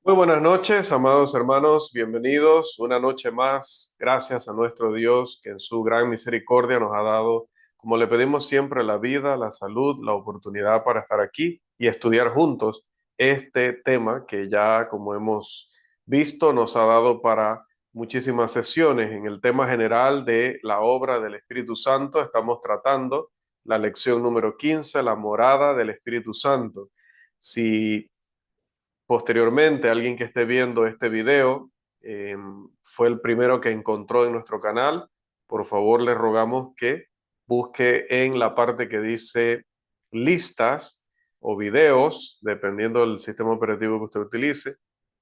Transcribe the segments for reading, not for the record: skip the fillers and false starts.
Muy buenas noches, amados hermanos, bienvenidos una noche más. Gracias a nuestro Dios que en su gran misericordia nos ha dado, como le pedimos siempre, la vida, la salud, la oportunidad para estar aquí y estudiar juntos este tema que ya, como hemos visto, nos ha dado para muchísimas sesiones. En el tema general de la obra del Espíritu Santo estamos tratando la lección número 15, la morada del Espíritu Santo. Si posteriormente, alguien que esté viendo este video eh, fue el primero que encontró en nuestro canal, por favor le rogamos que busque en la parte que dice listas o videos, dependiendo del sistema operativo que usted utilice,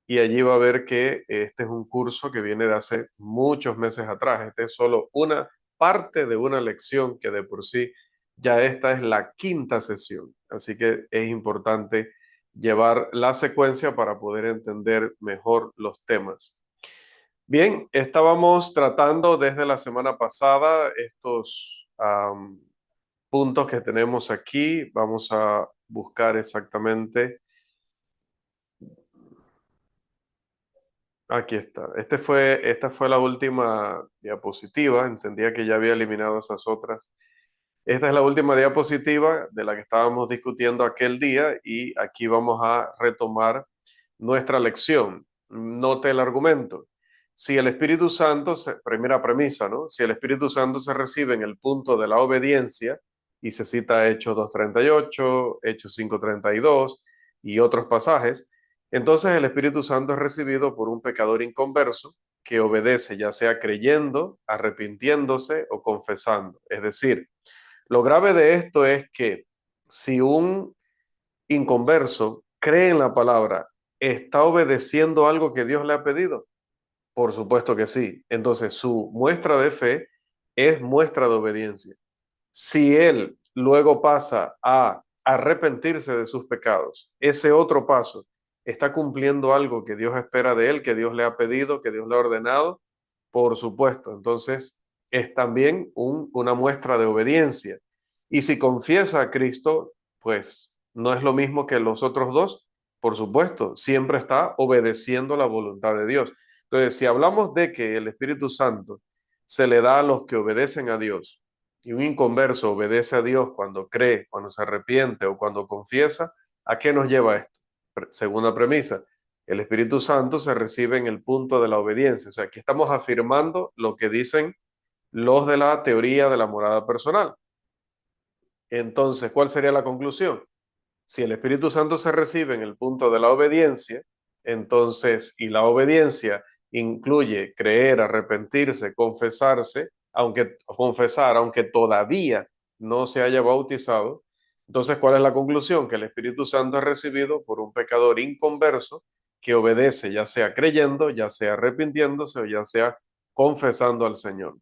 y allí va a ver que este es un curso que viene de hace muchos meses atrás. Este es solo una parte de una lección que de por sí ya esta es la quinta sesión, así que es importante llevar la secuencia para poder entender mejor los temas. Bien, estábamos tratando desde la semana pasada estos puntos que tenemos aquí. Vamos a buscar exactamente. Aquí está. Esta fue la última diapositiva. Entendía que ya había eliminado esas otras. Esta es la última diapositiva de la que estábamos discutiendo aquel día y aquí vamos a retomar nuestra lección. Note el argumento. Si el Espíritu Santo, primera premisa, ¿no? Si el Espíritu Santo se recibe en el punto de la obediencia, y se cita Hechos 2:38, Hechos 5:32 y otros pasajes, entonces el Espíritu Santo es recibido por un pecador inconverso que obedece, ya sea creyendo, arrepintiéndose o confesando. Es decir, lo grave de esto es que si un inconverso cree en la palabra, ¿está obedeciendo algo que Dios le ha pedido? Por supuesto que sí. Entonces su muestra de fe es muestra de obediencia. Si él luego pasa a arrepentirse de sus pecados, ese otro paso está cumpliendo algo que Dios espera de él, que Dios le ha pedido, que Dios le ha ordenado, por supuesto. Entonces es también una muestra de obediencia. Y si confiesa a Cristo, pues no es lo mismo que los otros dos, por supuesto, siempre está obedeciendo la voluntad de Dios. Entonces, si hablamos de que el Espíritu Santo se le da a los que obedecen a Dios, y un inconverso obedece a Dios cuando cree, cuando se arrepiente o cuando confiesa, ¿a qué nos lleva esto? Segunda premisa, el Espíritu Santo se recibe en el punto de la obediencia. O sea, aquí estamos afirmando lo que dicen los de la teoría de la morada personal. Entonces, ¿cuál sería la conclusión? Si el Espíritu Santo se recibe en el punto de la obediencia, entonces, y la obediencia incluye creer, arrepentirse, confesarse, aunque confesar, aunque todavía no se haya bautizado, entonces, ¿cuál es la conclusión? Que el Espíritu Santo es recibido por un pecador inconverso que obedece, ya sea creyendo, ya sea arrepintiéndose o ya sea confesando al Señor.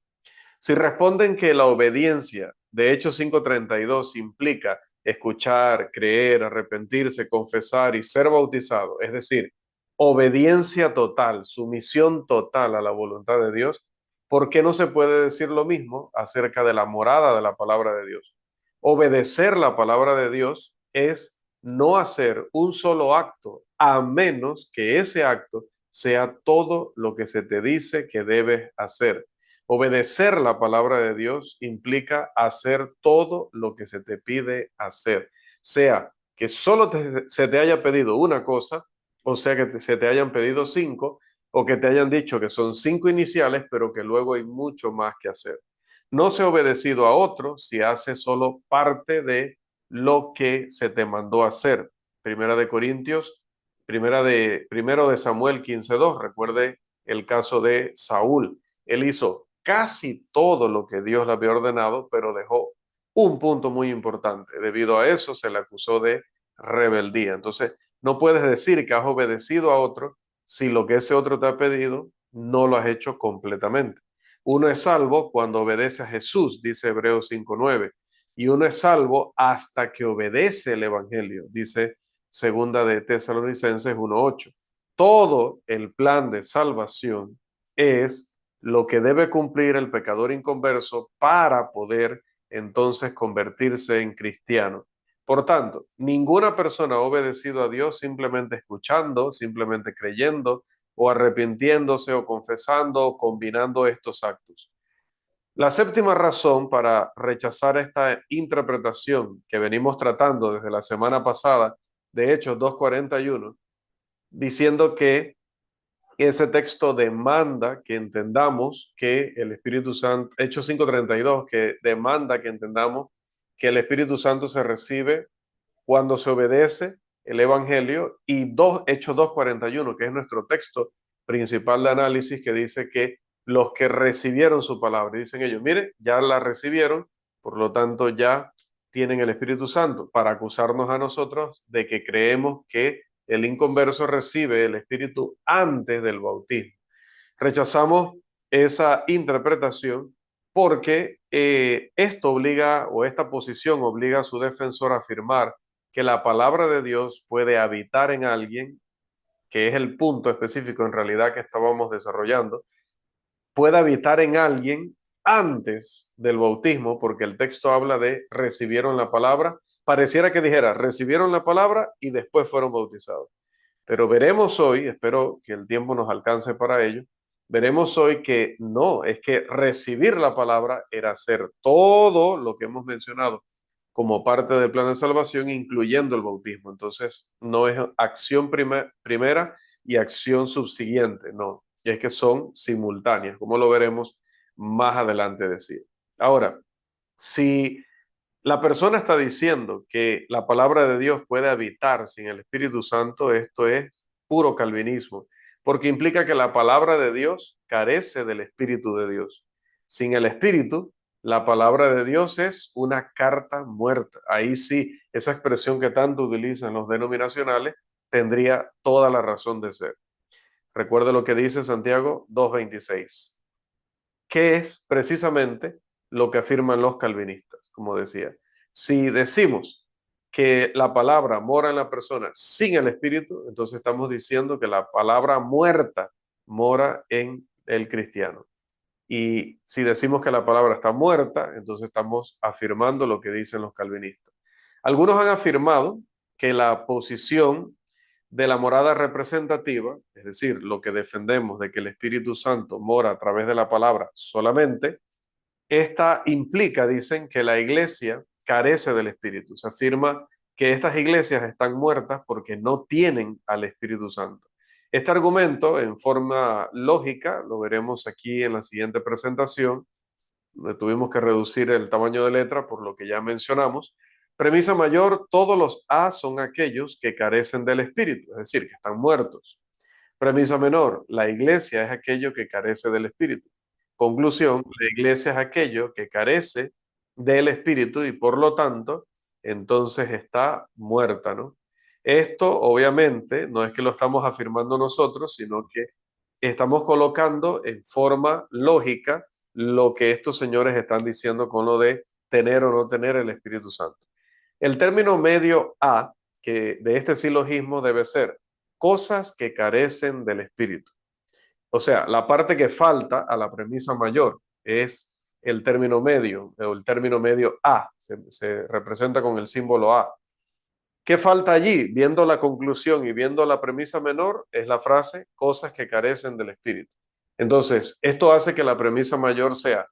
Si responden que la obediencia de Hechos 5:32 implica escuchar, creer, arrepentirse, confesar y ser bautizado, es decir, obediencia total, sumisión total a la voluntad de Dios, ¿por qué no se puede decir lo mismo acerca de la morada de la palabra de Dios? Obedecer la palabra de Dios es no hacer un solo acto, a menos que ese acto sea todo lo que se te dice que debes hacer. Obedecer la palabra de Dios implica hacer todo lo que se te pide hacer, sea que se te haya pedido una cosa, o sea que se te hayan pedido cinco, o que te hayan dicho que son cinco iniciales, pero que luego hay mucho más que hacer. No se ha obedecido a otro si hace solo parte de lo que se te mandó a hacer. Primera de Corintios, primero de Samuel 15:2. Recuerde el caso de Saúl. Él hizo casi todo lo que Dios le había ordenado, pero dejó un punto muy importante. Debido a eso se le acusó de rebeldía. Entonces, no puedes decir que has obedecido a otro si lo que ese otro te ha pedido no lo has hecho completamente. Uno es salvo cuando obedece a Jesús, dice Hebreos 5:9, y uno es salvo hasta que obedece el Evangelio, dice Segunda de Tesalonicenses 1:8. Todo el plan de salvación es lo que debe cumplir el pecador inconverso para poder entonces convertirse en cristiano. Por tanto, ninguna persona ha obedecido a Dios simplemente escuchando, simplemente creyendo o arrepintiéndose o confesando o combinando estos actos. La séptima razón para rechazar esta interpretación que venimos tratando desde la semana pasada de Hechos 2:41, diciendo que ese texto demanda que entendamos que el Espíritu Santo, Hechos 5:32, que demanda que entendamos que el Espíritu Santo se recibe cuando se obedece el Evangelio, y Hechos 2:41, que es nuestro texto principal de análisis, que dice que los que recibieron su palabra, dicen ellos, mire, ya la recibieron, por lo tanto ya tienen el Espíritu Santo, para acusarnos a nosotros de que creemos que el inconverso recibe el Espíritu antes del bautismo. Rechazamos esa interpretación porque esto obliga, o esta posición obliga a su defensor a afirmar que la palabra de Dios puede habitar en alguien, que es el punto específico en realidad que estábamos desarrollando, puede habitar en alguien antes del bautismo, porque el texto habla de recibieron la palabra. Pareciera que dijera recibieron la palabra y después fueron bautizados. Pero veremos hoy, espero que el tiempo nos alcance para ello, veremos hoy que no, es que recibir la palabra era hacer todo lo que hemos mencionado como parte del plan de salvación, incluyendo el bautismo. Entonces, no es acción primera y acción subsiguiente, no, y es que son simultáneas, como lo veremos más adelante decir. Ahora, si la persona está diciendo que la palabra de Dios puede habitar sin el Espíritu Santo, esto es puro calvinismo, porque implica que la palabra de Dios carece del Espíritu de Dios. Sin el Espíritu, la palabra de Dios es una carta muerta. Ahí sí, esa expresión que tanto utilizan los denominacionales tendría toda la razón de ser. Recuerde lo que dice Santiago 2:26, que es precisamente lo que afirman los calvinistas, como decía. Si decimos que la palabra mora en la persona sin el Espíritu, entonces estamos diciendo que la palabra muerta mora en el cristiano. Y si decimos que la palabra está muerta, entonces estamos afirmando lo que dicen los calvinistas. Algunos han afirmado que la posición de la morada representativa, es decir, lo que defendemos de que el Espíritu Santo mora a través de la palabra solamente, esta implica, dicen, que la iglesia carece del Espíritu. Se afirma que estas iglesias están muertas porque no tienen al Espíritu Santo. Este argumento, en forma lógica, lo veremos aquí en la siguiente presentación, donde tuvimos que reducir el tamaño de letra por lo que ya mencionamos. Premisa mayor: todos los A son aquellos que carecen del Espíritu, es decir, que están muertos. Premisa menor: la iglesia es aquello que carece del Espíritu. Conclusión: la iglesia es aquello que carece del Espíritu y por lo tanto, entonces está muerta, ¿no? Esto obviamente no es que lo estamos afirmando nosotros, sino que estamos colocando en forma lógica lo que estos señores están diciendo con lo de tener o no tener el Espíritu Santo. El término medio A, que de este silogismo debe ser cosas que carecen del Espíritu. O sea, la parte que falta a la premisa mayor es el término medio, o el término medio A, se representa con el símbolo A. ¿Qué falta allí? Viendo la conclusión y viendo la premisa menor, es la frase cosas que carecen del Espíritu. Entonces, esto hace que la premisa mayor sea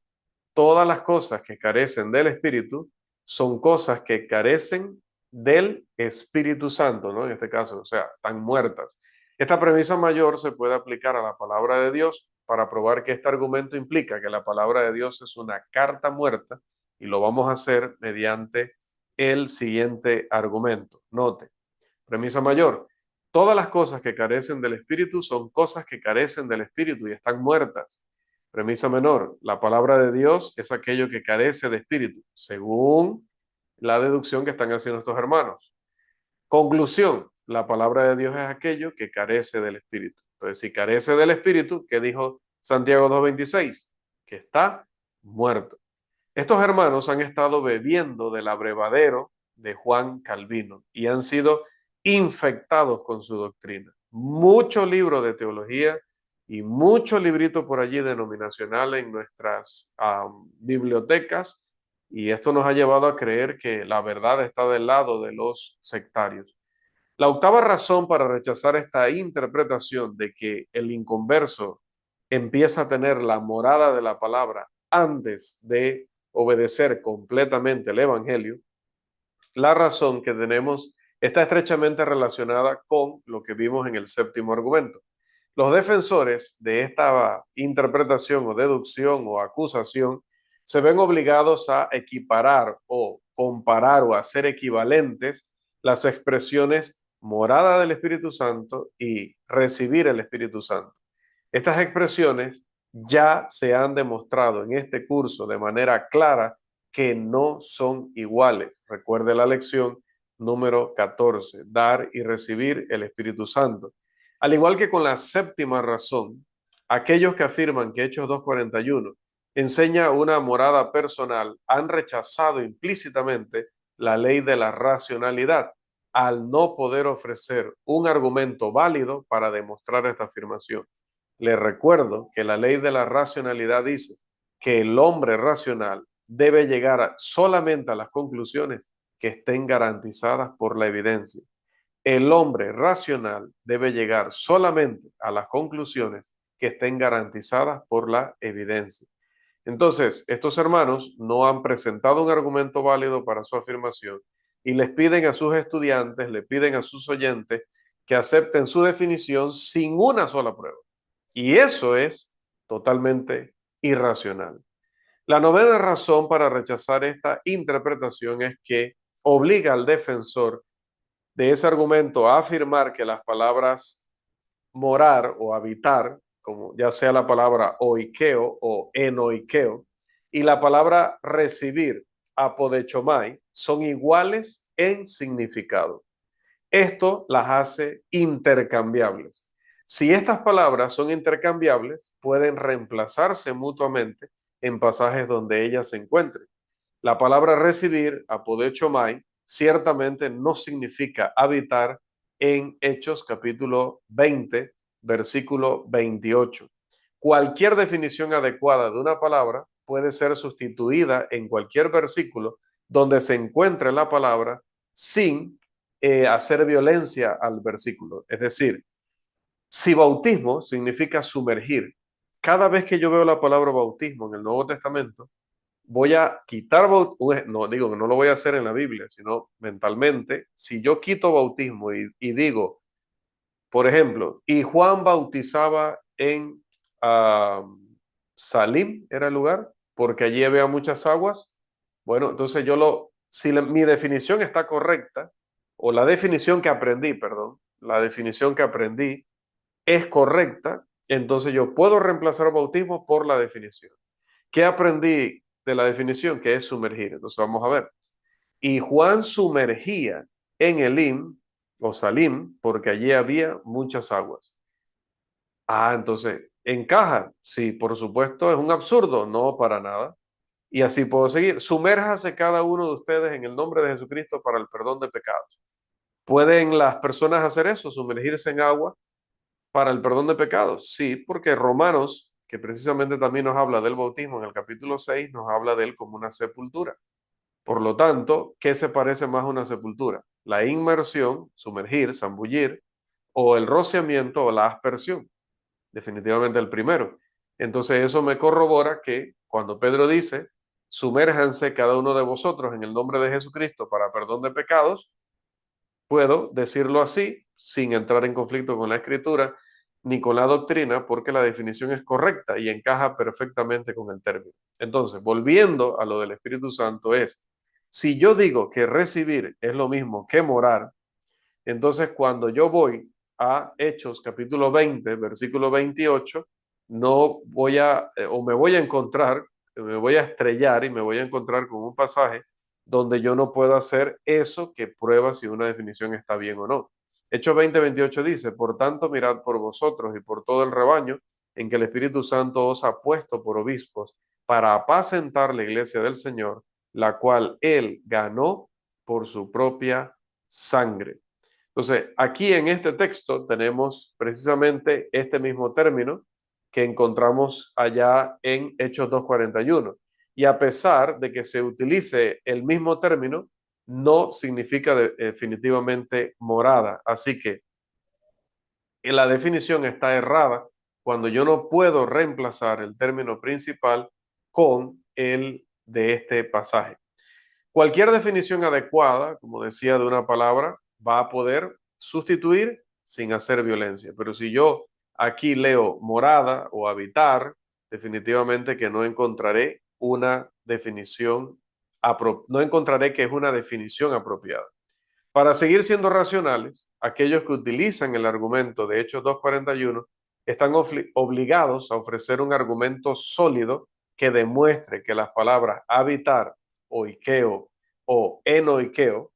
todas las cosas que carecen del Espíritu son cosas que carecen del Espíritu Santo, ¿no? En este caso, o sea, están muertas. Esta premisa mayor se puede aplicar a la palabra de Dios para probar que este argumento implica que la palabra de Dios es una carta muerta, y lo vamos a hacer mediante el siguiente argumento. Note, premisa mayor: todas las cosas que carecen del Espíritu son cosas que carecen del Espíritu y están muertas. Premisa menor: la palabra de Dios es aquello que carece de Espíritu, según la deducción que están haciendo estos hermanos. Conclusión: la palabra de Dios es aquello que carece del Espíritu. Entonces, si carece del Espíritu, ¿qué dijo Santiago 2:26? Que está muerto. Estos hermanos han estado bebiendo del abrevadero de Juan Calvino y han sido infectados con su doctrina. Mucho libro de teología y mucho librito por allí denominacional en nuestras bibliotecas y esto nos ha llevado a creer que la verdad está del lado de los sectarios. La octava razón para rechazar esta interpretación de que el inconverso empieza a tener la morada de la palabra antes de obedecer completamente el Evangelio, la razón que tenemos está estrechamente relacionada con lo que vimos en el séptimo argumento. Los defensores de esta interpretación o deducción o acusación se ven obligados a equiparar o comparar o hacer equivalentes las expresiones morada del Espíritu Santo y recibir el Espíritu Santo. Estas expresiones ya se han demostrado en este curso de manera clara que no son iguales. Recuerde la lección número 14, dar y recibir el Espíritu Santo. Al igual que con la séptima razón, aquellos que afirman que Hechos 2:41 enseña una morada personal han rechazado implícitamente la ley de la racionalidad al no poder ofrecer un argumento válido para demostrar esta afirmación. Les recuerdo que la ley de la racionalidad dice que el hombre racional debe llegar solamente a las conclusiones que estén garantizadas por la evidencia. El hombre racional debe llegar solamente a las conclusiones que estén garantizadas por la evidencia. Entonces, estos hermanos no han presentado un argumento válido para su afirmación y les piden a sus estudiantes, le piden a sus oyentes que acepten su definición sin una sola prueba. Y eso es totalmente irracional. La novena razón para rechazar esta interpretación es que obliga al defensor de ese argumento a afirmar que las palabras morar o habitar, como ya sea la palabra oikeo o enoikeo, y la palabra recibir, apodechomai, son iguales en significado. Esto las hace intercambiables. Si estas palabras son intercambiables, pueden reemplazarse mutuamente en pasajes donde ellas se encuentren. La palabra recibir, apodechomai, ciertamente no significa habitar en Hechos capítulo 20, versículo 28. Cualquier definición adecuada de una palabra puede ser sustituida en cualquier versículo donde se encuentre la palabra sin hacer violencia al versículo. Es decir, si bautismo significa sumergir, cada vez que yo veo la palabra bautismo en el Nuevo Testamento, voy a quitar bautismo, no digo que no lo voy a hacer en la Biblia, sino mentalmente, si yo quito bautismo y digo, por ejemplo, y Juan bautizaba en Salim, era el lugar, porque allí había muchas aguas, bueno, entonces si mi definición está correcta, o la definición que aprendí, perdón, la definición que aprendí es correcta, entonces yo puedo reemplazar bautismo por la definición. ¿Qué aprendí de la definición? Que es sumergir. Entonces vamos a ver. Y Juan sumergía en Elim o Salim porque allí había muchas aguas. Entonces, ¿encaja? Sí, por supuesto, es un absurdo. No, para nada. Y así puedo seguir. Sumérjase cada uno de ustedes en el nombre de Jesucristo para el perdón de pecados. ¿Pueden las personas hacer eso? ¿Sumergirse en agua para el perdón de pecados? Sí, porque Romanos, que precisamente también nos habla del bautismo en el capítulo 6, nos habla de él como una sepultura. Por lo tanto, ¿qué se parece más a una sepultura? La inmersión, sumergir, zambullir, o el rociamiento o la aspersión. Definitivamente el primero. Entonces eso me corrobora que cuando Pedro dice, sumérjanse cada uno de vosotros en el nombre de Jesucristo para perdón de pecados, puedo decirlo así sin entrar en conflicto con la escritura ni con la doctrina porque la definición es correcta y encaja perfectamente con el término. Entonces, volviendo a lo del Espíritu Santo es, si yo digo que recibir es lo mismo que morar, entonces cuando yo voy a Hechos capítulo 20, versículo 28, no voy o me voy a encontrar, me voy a estrellar y me voy a encontrar con un pasaje donde yo no puedo hacer eso que prueba si una definición está bien o no. Hechos 20, 28 dice, por tanto mirad por vosotros y por todo el rebaño en que el Espíritu Santo os ha puesto por obispos para apacentar la iglesia del Señor, la cual él ganó por su propia sangre. Entonces, aquí en este texto tenemos precisamente este mismo término que encontramos allá en Hechos 2:41. y a pesar de que se utilice el mismo término, no significa definitivamente morada. Así que la definición está errada cuando yo no puedo reemplazar el término principal con el de este pasaje. Cualquier definición adecuada, como decía, de una palabra, va a poder sustituir sin hacer violencia. Pero si yo aquí leo morada o habitar, definitivamente que no encontraré una definición, no encontraré que es una definición apropiada. Para seguir siendo racionales, aquellos que utilizan el argumento de Hechos 2:41 están obligados a ofrecer un argumento sólido que demuestre que las palabras habitar, oikeo o enoikeo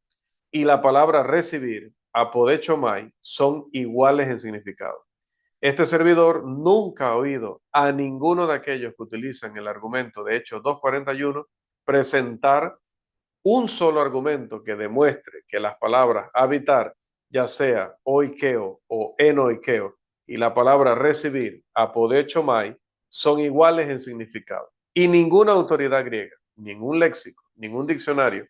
y la palabra recibir, apodechomai, son iguales en significado. Este servidor nunca ha oído a ninguno de aquellos que utilizan el argumento de Hechos 2:41 presentar un solo argumento que demuestre que las palabras habitar, ya sea oikeo o enoikeo, y la palabra recibir, apodechomai, son iguales en significado. Y ninguna autoridad griega, ningún léxico, ningún diccionario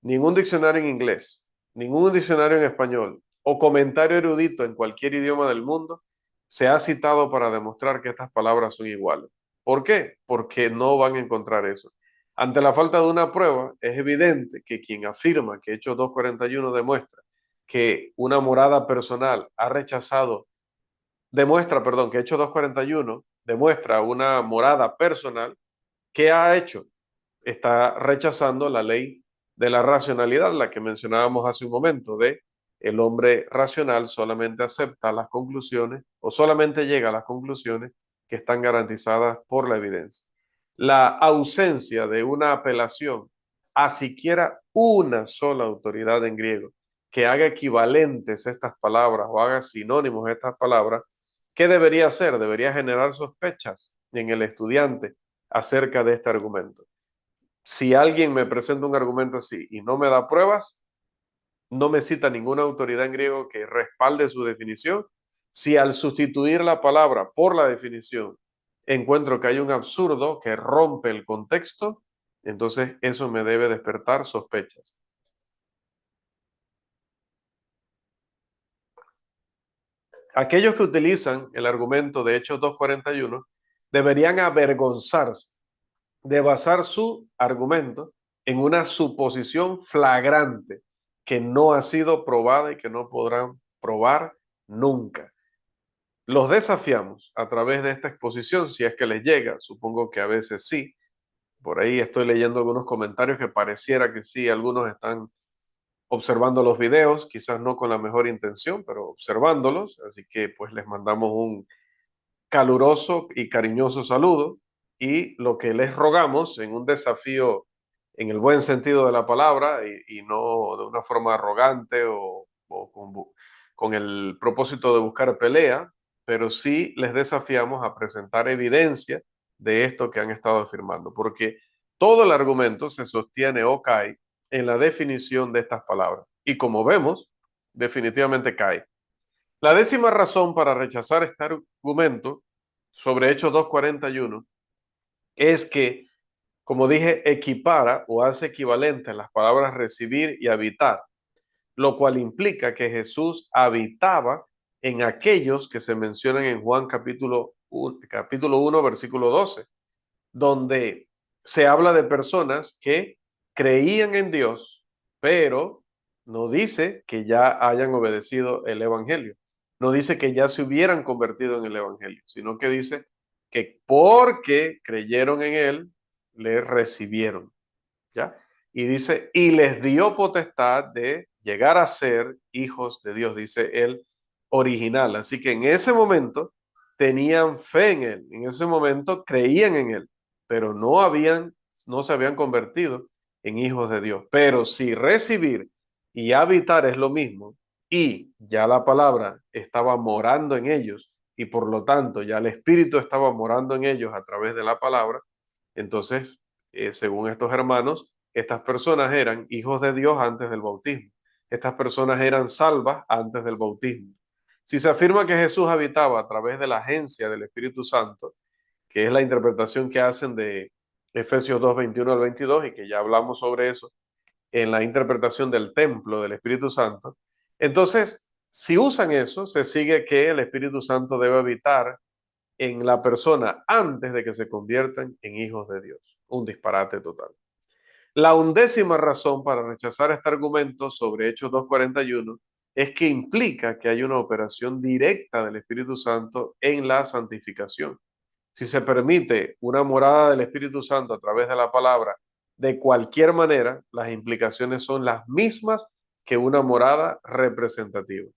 en inglés, ningún diccionario en español o comentario erudito en cualquier idioma del mundo se ha citado para demostrar que estas palabras son iguales. ¿Por qué? Porque no van a encontrar eso. Ante la falta de una prueba, es evidente que quien afirma que Hechos 2:41 demuestra que una morada personal ha rechazado, demuestra, perdón, que Hechos 2:41 demuestra una morada personal, ¿qué ha hecho? Está rechazando la ley de la racionalidad, la que mencionábamos hace un momento, de el hombre racional solamente acepta las conclusiones o solamente llega a las conclusiones que están garantizadas por la evidencia. La ausencia de una apelación a siquiera una sola autoridad en griego que haga equivalentes estas palabras o haga sinónimos estas palabras, ¿qué debería hacer? Debería generar sospechas en el estudiante acerca de este argumento. Si alguien me presenta un argumento así y no me da pruebas, no me cita ninguna autoridad en griego que respalde su definición, si al sustituir la palabra por la definición encuentro que hay un absurdo que rompe el contexto, entonces eso me debe despertar sospechas. Aquellos que utilizan el argumento de Hechos 2:41 deberían avergonzarse de basar su argumento en una suposición flagrante que no ha sido probada y que no podrán probar nunca. Los desafiamos a través de esta exposición, si es que les llega, supongo que a veces sí. Por ahí estoy leyendo algunos comentarios que pareciera que sí, algunos están observando los videos, quizás no con la mejor intención, pero observándolos, así que pues les mandamos un caluroso y cariñoso saludo y lo que les rogamos en un desafío en el buen sentido de la palabra y no de una forma arrogante o con el propósito de buscar pelea, pero sí les desafiamos a presentar evidencia de esto que han estado afirmando, porque todo el argumento se sostiene o cae en la definición de estas palabras. Y como vemos, definitivamente cae. La décima razón para rechazar este argumento sobre Hechos 2:41 es que, como dije, equipara o hace equivalente las palabras recibir y habitar, lo cual implica que Jesús habitaba en aquellos que se mencionan en Juan capítulo 1 versículo 12, donde se habla de personas que creían en Dios, pero no dice que ya hayan obedecido el Evangelio. No dice que ya se hubieran convertido en el Evangelio, sino que dice que porque creyeron en Él, le recibieron. ¿Ya? Y dice, y les dio potestad de llegar a ser hijos de Dios, dice el original. Así que en ese momento tenían fe en Él, en ese momento creían en Él, pero no se habían convertido en hijos de Dios. Pero si recibir y habitar es lo mismo, y ya la palabra estaba morando en ellos, y por lo tanto ya el Espíritu estaba morando en ellos a través de la palabra, entonces, según estos hermanos, estas personas eran hijos de Dios antes del bautismo. Estas personas eran salvas antes del bautismo. Si se afirma que Jesús habitaba a través de la agencia del Espíritu Santo, que es la interpretación que hacen de Efesios 2, 21 al 22, y que ya hablamos sobre eso en la interpretación del templo del Espíritu Santo. Entonces, si usan eso, se sigue que el Espíritu Santo debe habitar en la persona antes de que se conviertan en hijos de Dios. Un disparate total. La undécima razón para rechazar este argumento sobre Hechos 2:41 es que implica que hay una operación directa del Espíritu Santo en la santificación. Si se permite una morada del Espíritu Santo a través de la palabra, de cualquier manera, las implicaciones son las mismas que una morada representativa.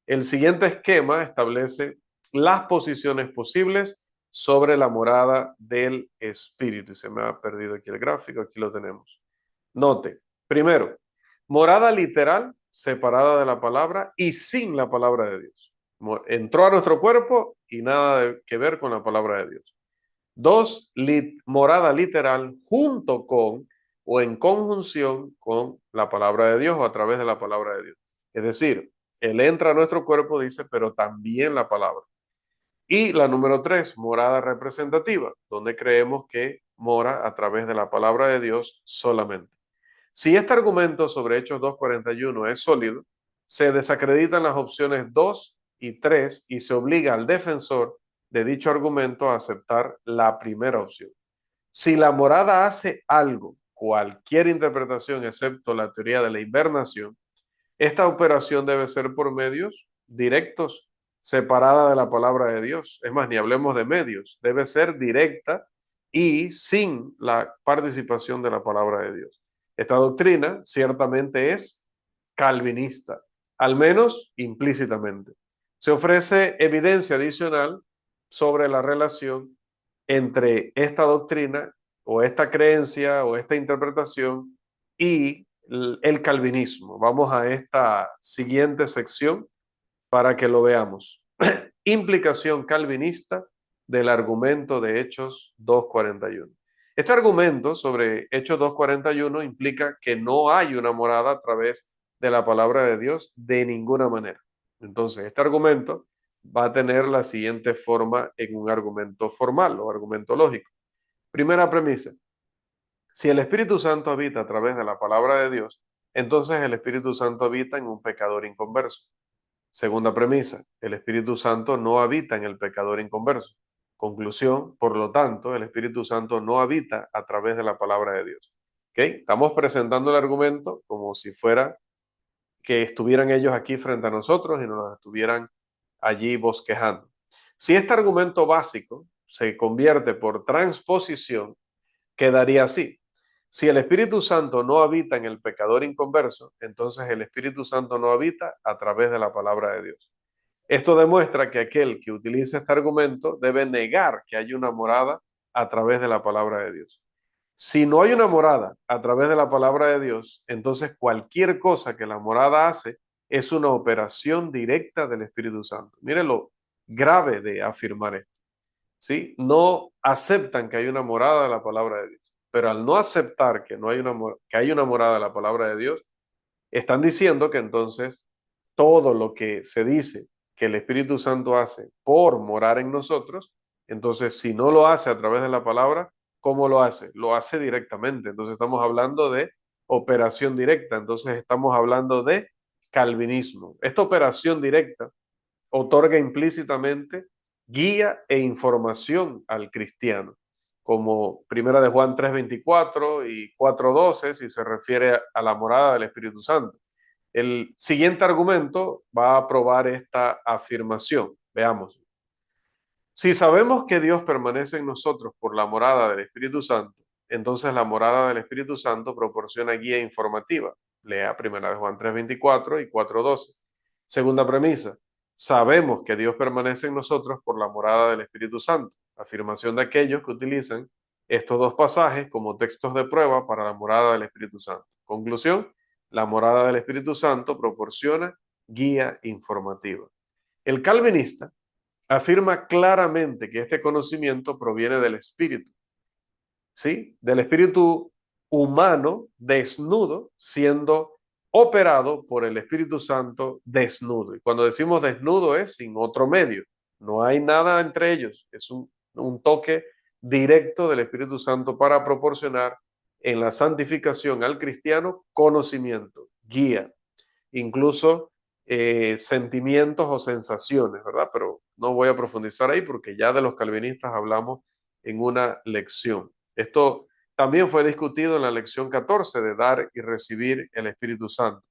El siguiente esquema establece las posiciones posibles sobre la morada del Espíritu. Y se me ha perdido aquí el gráfico, aquí lo tenemos. Note, primero, morada literal separada de la palabra y sin la palabra de Dios. Entró a nuestro cuerpo y nada que ver con la palabra de Dios. Dos, morada literal junto con o en conjunción con la palabra de Dios o a través de la palabra de Dios. Es decir, Él entra a nuestro cuerpo, dice, pero también la palabra. Y la número tres, morada representativa, donde creemos que mora a través de la palabra de Dios solamente. Si este argumento sobre Hechos 2:41 es sólido, se desacreditan las opciones 2 y 3 y se obliga al defensor de dicho argumento a aceptar la primera opción. Si la morada hace algo, cualquier interpretación excepto la teoría de la hibernación, esta operación debe ser por medios directos, separada de la palabra de Dios. Es más, ni hablemos de medios, debe ser directa y sin la participación de la palabra de Dios. Esta doctrina ciertamente es calvinista, al menos implícitamente. Se ofrece evidencia adicional sobre la relación entre esta doctrina o esta creencia o esta interpretación y el calvinismo. Vamos a esta siguiente sección para que lo veamos. Implicación calvinista del argumento de Hechos 2:41. Este argumento sobre Hechos 2:41 implica que no hay una morada a través de la palabra de Dios de ninguna manera. Entonces, este argumento va a tener la siguiente forma en un argumento formal o argumento lógico. Primera premisa: si el Espíritu Santo habita a través de la palabra de Dios, entonces el Espíritu Santo habita en un pecador inconverso. Segunda premisa: el Espíritu Santo no habita en el pecador inconverso. Conclusión: por lo tanto, el Espíritu Santo no habita a través de la palabra de Dios. ¿Ok? Estamos presentando el argumento como si fuera que estuvieran ellos aquí frente a nosotros y nos estuvieran allí bosquejando. Si este argumento básico se convierte por transposición, quedaría así: si el Espíritu Santo no habita en el pecador inconverso, entonces el Espíritu Santo no habita a través de la palabra de Dios. Esto demuestra que aquel que utiliza este argumento debe negar que hay una morada a través de la palabra de Dios. Si no hay una morada a través de la palabra de Dios, entonces cualquier cosa que la morada hace es una operación directa del Espíritu Santo. Mire lo grave de afirmar esto. ¿Sí? No aceptan que hay una morada de la palabra de Dios, pero al no aceptar que, no hay que hay una morada de la palabra de Dios, están diciendo que entonces todo lo que se dice que el Espíritu Santo hace por morar en nosotros, entonces si no lo hace a través de la palabra, ¿cómo lo hace? Lo hace directamente. Entonces estamos hablando de operación directa, entonces estamos hablando de calvinismo. Esta operación directa otorga implícitamente guía e información al cristiano, como Primera de Juan 3:24 y 4:12, si se refiere a la morada del Espíritu Santo. El siguiente argumento va a probar esta afirmación. Veamos. Si sabemos que Dios permanece en nosotros por la morada del Espíritu Santo, entonces la morada del Espíritu Santo proporciona guía informativa. Lea Primera de Juan 3:24 y 4:12. Segunda premisa: sabemos que Dios permanece en nosotros por la morada del Espíritu Santo. Afirmación de aquellos que utilizan estos dos pasajes como textos de prueba para la morada del Espíritu Santo. Conclusión: la morada del Espíritu Santo proporciona guía informativa. El calvinista afirma claramente que este conocimiento proviene del espíritu, ¿sí? Del espíritu humano desnudo siendo operado por el Espíritu Santo desnudo. Y cuando decimos desnudo es sin otro medio, no hay nada entre ellos, es un toque directo del Espíritu Santo para proporcionar en la santificación al cristiano conocimiento, guía, incluso sentimientos o sensaciones, ¿verdad? Pero no voy a profundizar ahí porque ya de los calvinistas hablamos en una lección. Esto también fue discutido en la lección 14 de dar y recibir el Espíritu Santo.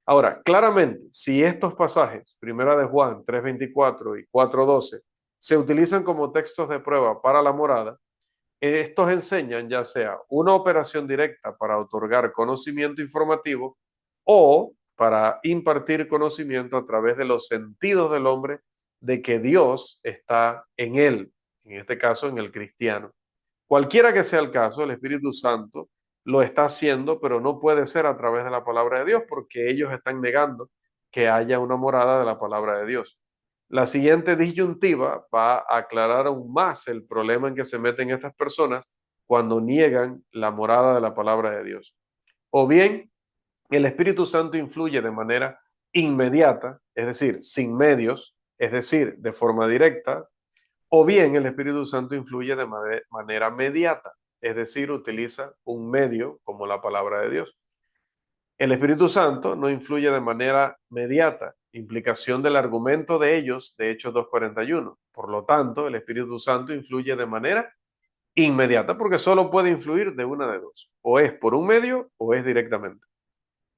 Ahora, claramente, si estos pasajes, Primera de Juan 3:24 y 4:12, se utilizan como textos de prueba para la morada, estos enseñan ya sea una operación directa para otorgar conocimiento informativo o para impartir conocimiento a través de los sentidos del hombre de que Dios está en él, en este caso en el cristiano. Cualquiera que sea el caso, el Espíritu Santo lo está haciendo, pero no puede ser a través de la palabra de Dios porque ellos están negando que haya una morada de la palabra de Dios. La siguiente disyuntiva va a aclarar aún más el problema en que se meten estas personas cuando niegan la morada de la palabra de Dios. O bien, el Espíritu Santo influye de manera inmediata, es decir, sin medios, es decir, de forma directa, o bien el Espíritu Santo influye de manera mediata, es decir, utiliza un medio como la palabra de Dios. El Espíritu Santo no influye de manera mediata, implicación del argumento de ellos de Hechos 2:41. Por lo tanto, el Espíritu Santo influye de manera inmediata porque solo puede influir de una de dos, o es por un medio o es directamente.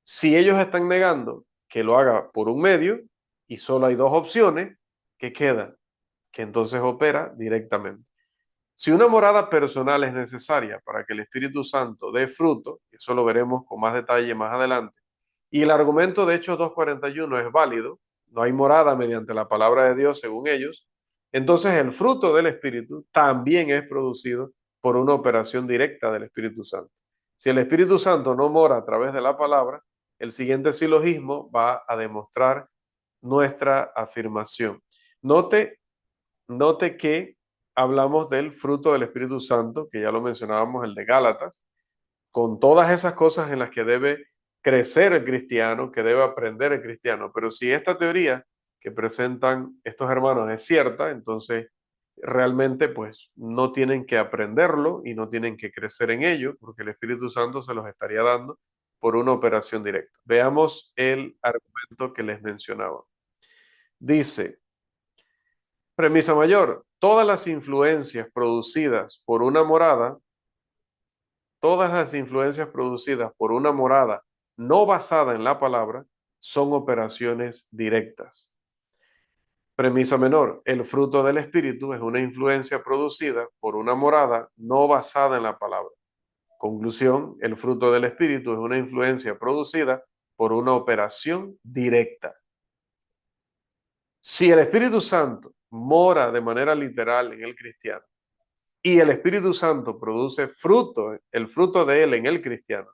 Si ellos están negando que lo haga por un medio y solo hay dos opciones, ¿qué queda? Que entonces opera directamente. Si una morada personal es necesaria para que el Espíritu Santo dé fruto, eso lo veremos con más detalle más adelante, y el argumento de Hechos 2:41 es válido, no hay morada mediante la palabra de Dios según ellos, entonces el fruto del Espíritu también es producido por una operación directa del Espíritu Santo. Si el Espíritu Santo no mora a través de la palabra, el siguiente silogismo va a demostrar nuestra afirmación. Note Note que hablamos del fruto del Espíritu Santo, que ya lo mencionábamos, el de Gálatas, con todas esas cosas en las que debe crecer el cristiano, que debe aprender el cristiano. Pero si esta teoría que presentan estos hermanos es cierta, entonces realmente pues no tienen que aprenderlo y no tienen que crecer en ello, porque el Espíritu Santo se los estaría dando por una operación directa. Veamos el argumento que les mencionaba. Dice, premisa mayor, todas las influencias producidas por una morada, todas las influencias producidas por una morada no basada en la palabra son operaciones directas. Premisa menor, el fruto del espíritu es una influencia producida por una morada no basada en la palabra. Conclusión, el fruto del espíritu es una influencia producida por una operación directa. Si el Espíritu Santo mora de manera literal en el cristiano, y el Espíritu Santo produce fruto, el fruto de él en el cristiano,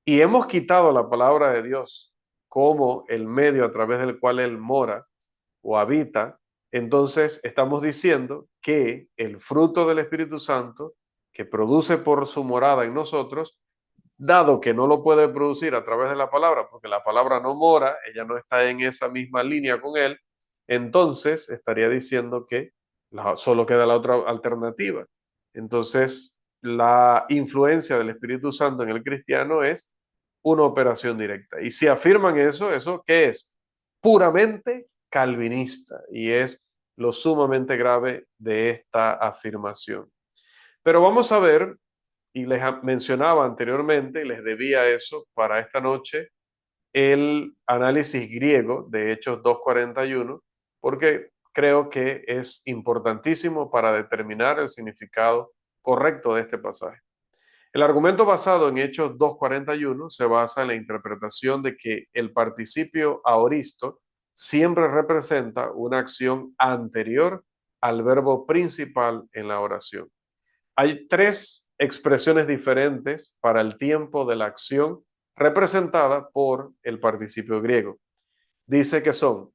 y hemos quitado la palabra de Dios como el medio a través del cual él mora o habita, entonces estamos diciendo que el fruto del Espíritu Santo que produce por su morada en nosotros, dado que no lo puede producir a través de la palabra, porque la palabra no mora, ella no está en esa misma línea con él, entonces estaría diciendo que solo queda la otra alternativa. Entonces, la influencia del Espíritu Santo en el cristiano es una operación directa. Y si afirman eso, ¿eso qué es? Puramente calvinista, y es lo sumamente grave de esta afirmación. Pero vamos a ver, y les mencionaba anteriormente, y les debía eso para esta noche, el análisis griego de Hechos 2:41, porque creo que es importantísimo para determinar el significado correcto de este pasaje. El argumento basado en Hechos 2:41 se basa en la interpretación de que el participio aoristo siempre representa una acción anterior al verbo principal en la oración. Hay tres expresiones diferentes para el tiempo de la acción representada por el participio griego. Dice que son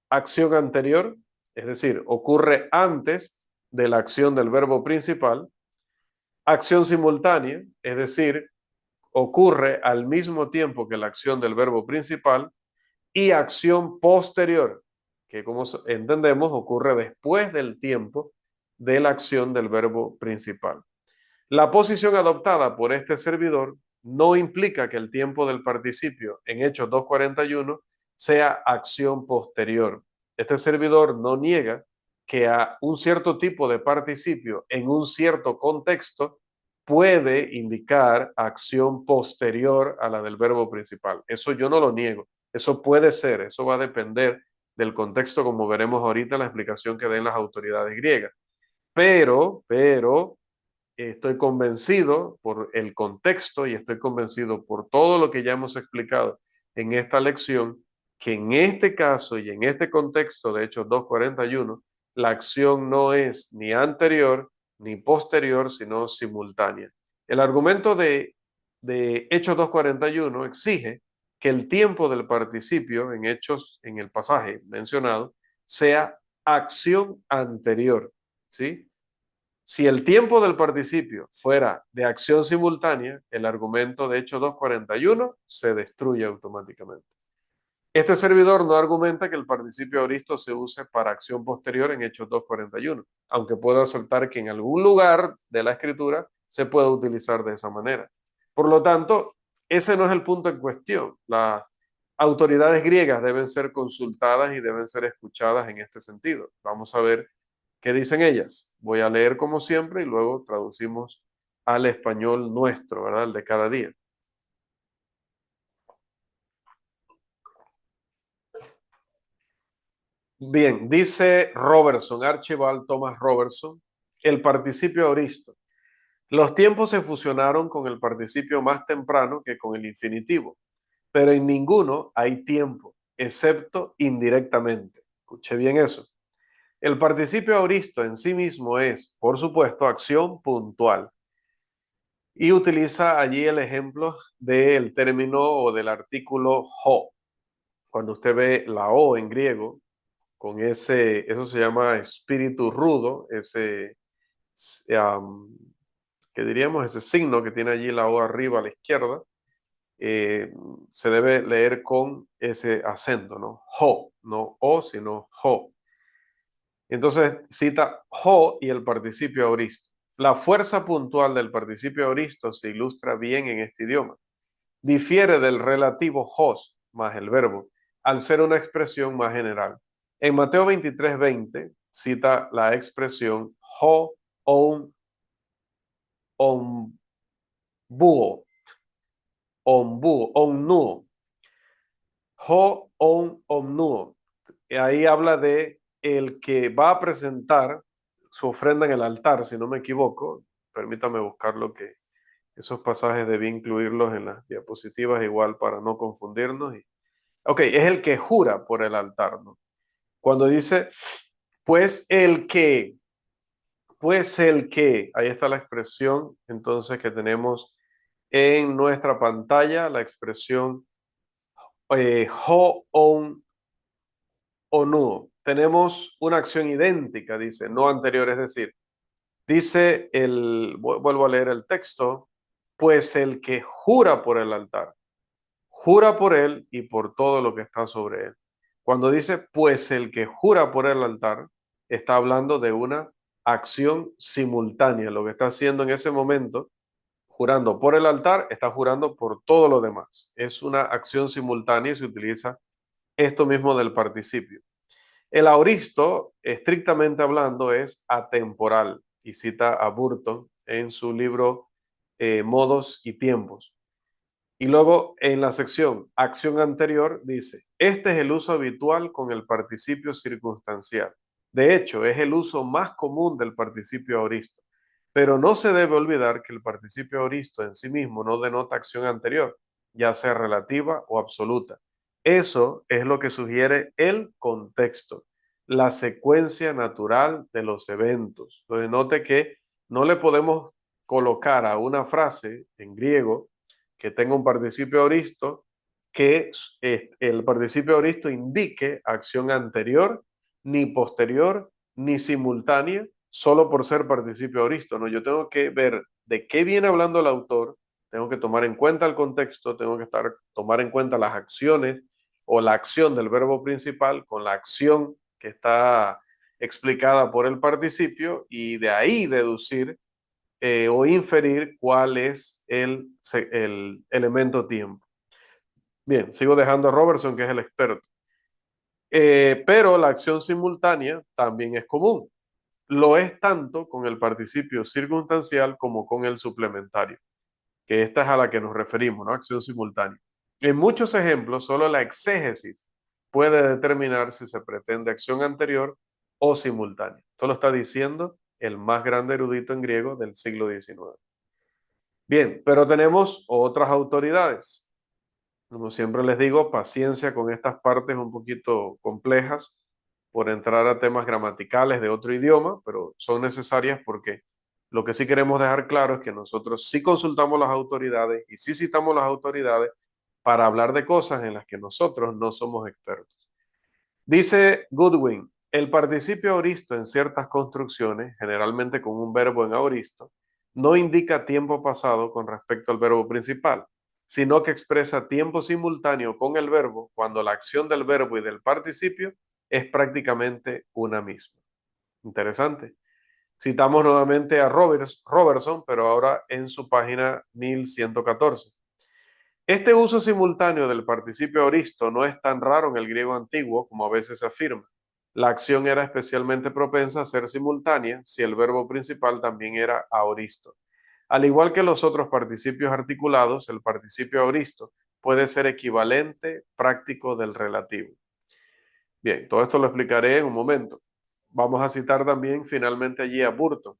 acción anterior, es decir, ocurre antes de la acción del verbo principal, acción simultánea, es decir, ocurre al mismo tiempo que la acción del verbo principal, y acción posterior, que como entendemos ocurre después del tiempo de la acción del verbo principal. La posición adoptada por este servidor no implica que el tiempo del participio en Hechos 2:41 sea acción posterior. Este servidor no niega que a un cierto tipo de participio en un cierto contexto puede indicar acción posterior a la del verbo principal. Eso yo no lo niego. Eso puede ser, eso va a depender del contexto, como veremos ahorita en la explicación que den las autoridades griegas. Pero estoy convencido por el contexto y estoy convencido por todo lo que ya hemos explicado en esta lección, que en este caso y en este contexto de Hechos 2:41, la acción no es ni anterior ni posterior, sino simultánea. El argumento de Hechos 2:41 exige que el tiempo del participio en Hechos, en el pasaje mencionado, sea acción anterior, ¿sí? Si el tiempo del participio fuera de acción simultánea, el argumento de Hechos 2:41 se destruye automáticamente. Este servidor no argumenta que el participio aoristo se use para acción posterior en Hechos 2:41, aunque puedo aceptar que en algún lugar de la escritura se puede utilizar de esa manera. Por lo tanto, ese no es el punto en cuestión. Las autoridades griegas deben ser consultadas y deben ser escuchadas en este sentido. Vamos a ver qué dicen ellas. Voy a leer como siempre y luego traducimos al español nuestro, ¿verdad? El de cada día. Bien, dice Robertson, Archibald Thomas Robertson, el participio aoristo. Los tiempos se fusionaron con el participio más temprano que con el infinitivo, pero en ninguno hay tiempo, excepto indirectamente. Escuche bien eso. El participio aoristo en sí mismo es, por supuesto, acción puntual y utiliza allí el ejemplo del término o del artículo ho. Cuando usted ve la o en griego, con eso se llama espíritu rudo, um, que diríamos, ese signo que tiene allí la O arriba a la izquierda, eh, se debe leer con ese acento, ¿no? Ho, no O, sino ho. Entonces cita ho y el participio aoristo. La fuerza puntual del participio aoristo se ilustra bien en este idioma. Difiere del relativo hos más el verbo, al ser una expresión más general. En Mateo 23:20 cita la expresión ho on búho, nuo, ho on nuo. Ahí habla de el que va a presentar su ofrenda en el altar, si no me equivoco. Permítame buscarlo, que esos pasajes debí incluirlos en las diapositivas igual para no confundirnos. Ok, es el que jura por el altar, ¿no? Cuando dice, pues el que, ahí está la expresión entonces que tenemos en nuestra pantalla, la expresión ho on o no. Tenemos una acción idéntica, dice, no anterior, es decir, vuelvo a leer el texto, pues el que jura por el altar, jura por él y por todo lo que está sobre él. Cuando dice, pues el que jura por el altar, está hablando de una acción simultánea. Lo que está haciendo en ese momento, jurando por el altar, está jurando por todo lo demás. Es una acción simultánea y se utiliza esto mismo del participio. El aoristo, estrictamente hablando, es atemporal y cita a Burton en su libro Modos y Tiempos. Y luego en la sección acción anterior dice, este es el uso habitual con el participio circunstancial. De hecho, es el uso más común del participio aoristo. Pero no se debe olvidar que el participio aoristo en sí mismo no denota acción anterior, ya sea relativa o absoluta. Eso es lo que sugiere el contexto, la secuencia natural de los eventos. Entonces, note que no le podemos colocar a una frase en griego que tenga un participio aoristo, que el participio aoristo indique acción anterior, ni posterior, ni simultánea, solo por ser participio aoristo, ¿no? Yo tengo que ver de qué viene hablando el autor, tengo que tomar en cuenta el contexto, tengo que tomar en cuenta las acciones o la acción del verbo principal con la acción que está explicada por el participio y de ahí deducir o inferir cuál es el elemento tiempo. Bien, sigo dejando a Robertson, que es el experto. Pero la acción simultánea también es común. Lo es tanto con el participio circunstancial como con el suplementario, que esta es a la que nos referimos, ¿no? Acción simultánea. En muchos ejemplos, solo la exégesis puede determinar si se pretende acción anterior o simultánea. Esto lo está diciendo el más grande erudito en griego del siglo XIX. Bien, pero tenemos otras autoridades. Como siempre les digo, paciencia con estas partes un poquito complejas por entrar a temas gramaticales de otro idioma, pero son necesarias porque lo que sí queremos dejar claro es que nosotros sí consultamos las autoridades y sí citamos las autoridades para hablar de cosas en las que nosotros no somos expertos. Dice Goodwin, el participio aoristo en ciertas construcciones, generalmente con un verbo en aoristo, no indica tiempo pasado con respecto al verbo principal, sino que expresa tiempo simultáneo con el verbo cuando la acción del verbo y del participio es prácticamente una misma. Interesante. Citamos nuevamente a Robertson, pero ahora en su página 1114. Este uso simultáneo del participio aoristo no es tan raro en el griego antiguo como a veces se afirma. La acción era especialmente propensa a ser simultánea si el verbo principal también era aoristo. Al igual que los otros participios articulados, el participio aoristo puede ser equivalente práctico del relativo. Bien, todo esto lo explicaré en un momento. Vamos a citar también finalmente allí a Burton.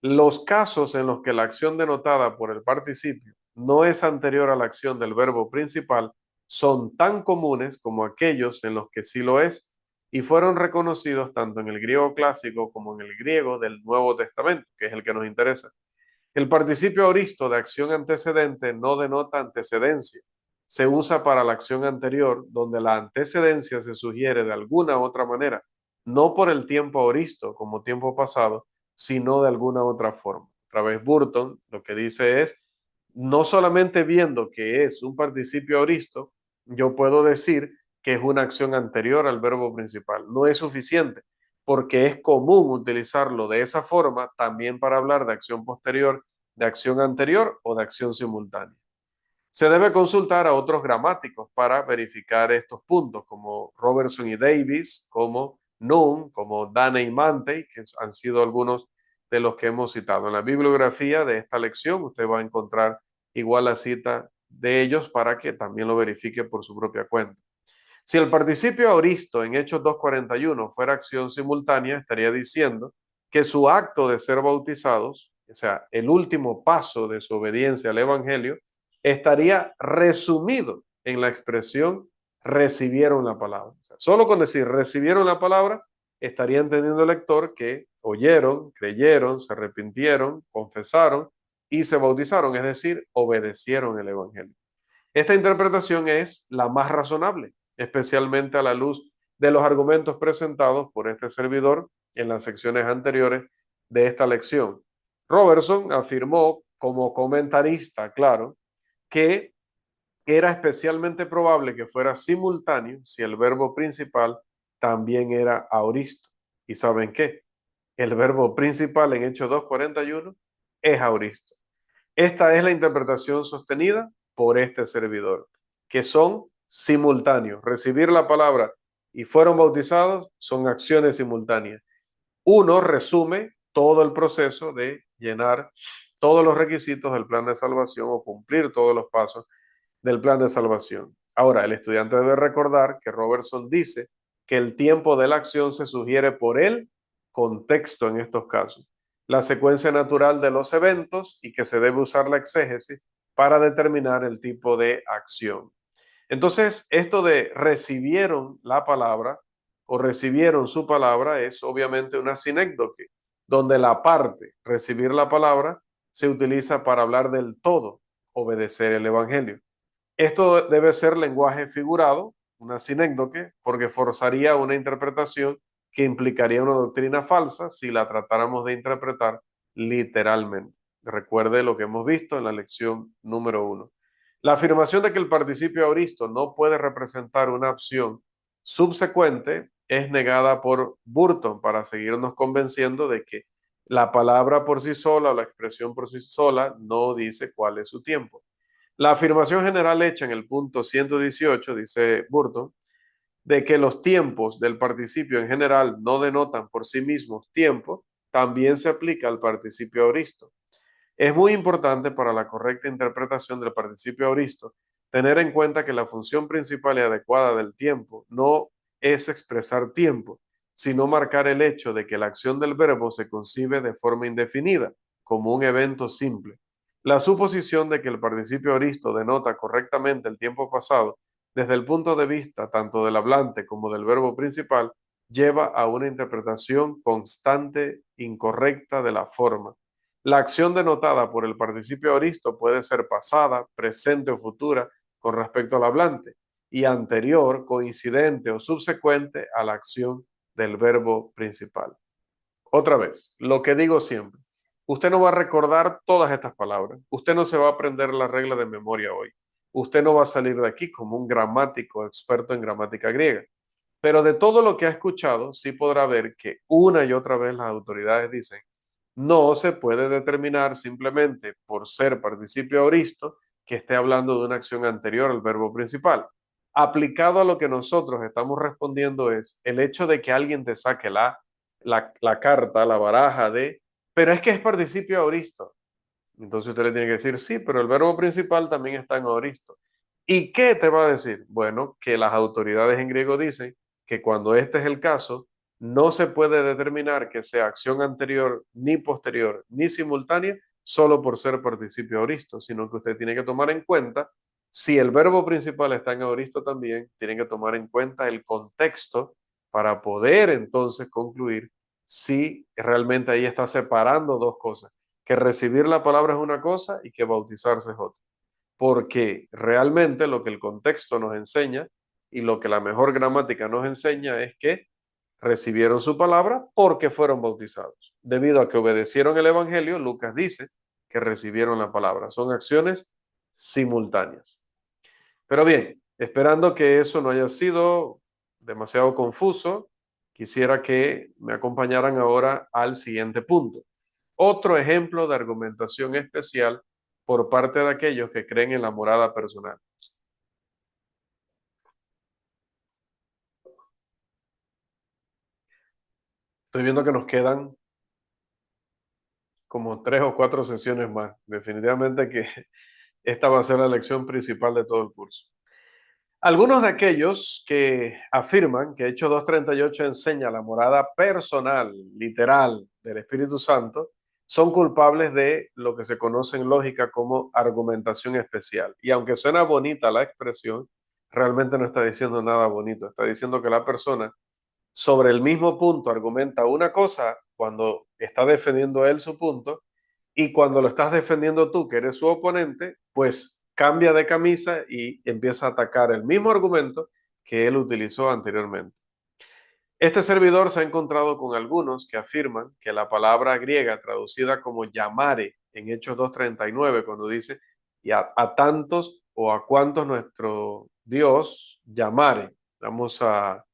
Los casos en los que la acción denotada por el participio no es anterior a la acción del verbo principal son tan comunes como aquellos en los que sí lo es y fueron reconocidos tanto en el griego clásico como en el griego del Nuevo Testamento, que es el que nos interesa. El participio aoristo de acción antecedente no denota antecedencia. Se usa para la acción anterior, donde la antecedencia se sugiere de alguna otra manera, no por el tiempo aoristo como tiempo pasado, sino de alguna otra forma. Otra vez Burton lo que dice es, no solamente viendo que es un participio aoristo, yo puedo decir que es una acción anterior al verbo principal. No es suficiente porque es común utilizarlo de esa forma también para hablar de acción posterior, de acción anterior o de acción simultánea. Se debe consultar a otros gramáticos para verificar estos puntos, como Robertson y Davis, como Nunn, como Dane y Mantey, que han sido algunos de los que hemos citado. En la bibliografía de esta lección usted va a encontrar igual la cita de ellos para que también lo verifique por su propia cuenta. Si el participio aoristo en Hechos 2:41 fuera acción simultánea, estaría diciendo que su acto de ser bautizados, o sea, el último paso de su obediencia al Evangelio, estaría resumido en la expresión recibieron la palabra. O sea, solo con decir recibieron la palabra, estaría entendiendo el lector que oyeron, creyeron, se arrepintieron, confesaron y se bautizaron, es decir, obedecieron el Evangelio. Esta interpretación es la más razonable, especialmente a la luz de los argumentos presentados por este servidor en las secciones anteriores de esta lección. Robertson afirmó como comentarista, claro, que era especialmente probable que fuera simultáneo si el verbo principal también era aoristo. ¿Y saben qué? El verbo principal en Hechos 2:41 es aoristo. Esta es la interpretación sostenida por este servidor, que son simultáneos. Recibir la palabra y fueron bautizados son acciones simultáneas. Uno resume todo el proceso de llenar todos los requisitos del plan de salvación o cumplir todos los pasos del plan de salvación. Ahora, el estudiante debe recordar que Robertson dice que el tiempo de la acción se sugiere por el contexto en estos casos, la secuencia natural de los eventos y que se debe usar la exégesis para determinar el tipo de acción. Entonces, esto de recibieron la palabra o recibieron su palabra es obviamente una sinécdoque, donde la parte recibir la palabra se utiliza para hablar del todo, obedecer el evangelio. Esto debe ser lenguaje figurado, una sinécdoque, porque forzaría una interpretación que implicaría una doctrina falsa si la tratáramos de interpretar literalmente. Recuerde lo que hemos visto en la lección número 1. La afirmación de que el participio aoristo no puede representar una opción subsecuente es negada por Burton para seguirnos convenciendo de que la palabra por sí sola o la expresión por sí sola no dice cuál es su tiempo. La afirmación general hecha en el punto 118, dice Burton, de que los tiempos del participio en general no denotan por sí mismos tiempo, también se aplica al participio auristo. Es muy importante para la correcta interpretación del participio auristo tener en cuenta que la función principal y adecuada del tiempo no es expresar tiempo, sino marcar el hecho de que la acción del verbo se concibe de forma indefinida, como un evento simple. La suposición de que el participio auristo denota correctamente el tiempo pasado desde el punto de vista tanto del hablante como del verbo principal lleva a una interpretación constante incorrecta de la forma. La acción denotada por el participio aoristo puede ser pasada, presente o futura con respecto al hablante y anterior, coincidente o subsecuente a la acción del verbo principal. Otra vez, lo que digo siempre, usted no va a recordar todas estas palabras, usted no se va a aprender la regla de memoria hoy, usted no va a salir de aquí como un gramático experto en gramática griega, pero de todo lo que ha escuchado, sí podrá ver que una y otra vez las autoridades dicen no se puede determinar simplemente por ser participio aoristo que esté hablando de una acción anterior al verbo principal. Aplicado a lo que nosotros estamos respondiendo es el hecho de que alguien te saque la carta, la baraja de, pero es que es participio aoristo. Entonces usted le tiene que decir, sí, pero el verbo principal también está en aoristo. ¿Y qué te va a decir? Bueno, que las autoridades en griego dicen que cuando este es el caso, no se puede determinar que sea acción anterior, ni posterior, ni simultánea, solo por ser participio aoristo, sino que usted tiene que tomar en cuenta, si el verbo principal está en aoristo también, tiene que tomar en cuenta el contexto para poder entonces concluir si realmente ahí está separando dos cosas, que recibir la palabra es una cosa y que bautizarse es otra, porque realmente lo que el contexto nos enseña y lo que la mejor gramática nos enseña es que recibieron su palabra porque fueron bautizados. Debido a que obedecieron el Evangelio, Lucas dice que recibieron la palabra. Son acciones simultáneas. Pero bien, esperando que eso no haya sido demasiado confuso, quisiera que me acompañaran ahora al siguiente punto. Otro ejemplo de argumentación especial por parte de aquellos que creen en la morada personal. Estoy viendo que nos quedan como 3 o 4 sesiones más. Definitivamente que esta va a ser la lección principal de todo el curso. Algunos de aquellos que afirman que Hechos 2:38 enseña la morada personal, literal, del Espíritu Santo, son culpables de lo que se conoce en lógica como argumentación especial. Y aunque suena bonita la expresión, realmente no está diciendo nada bonito. Está diciendo que la persona sobre el mismo punto argumenta una cosa cuando está defendiendo él su punto y cuando lo estás defendiendo tú, que eres su oponente, pues cambia de camisa y empieza a atacar el mismo argumento que él utilizó anteriormente. Este servidor se ha encontrado con algunos que afirman que la palabra griega traducida como llamare en Hechos 2:39, cuando dice y a tantos o a cuantos nuestro Dios llamare. Vamos a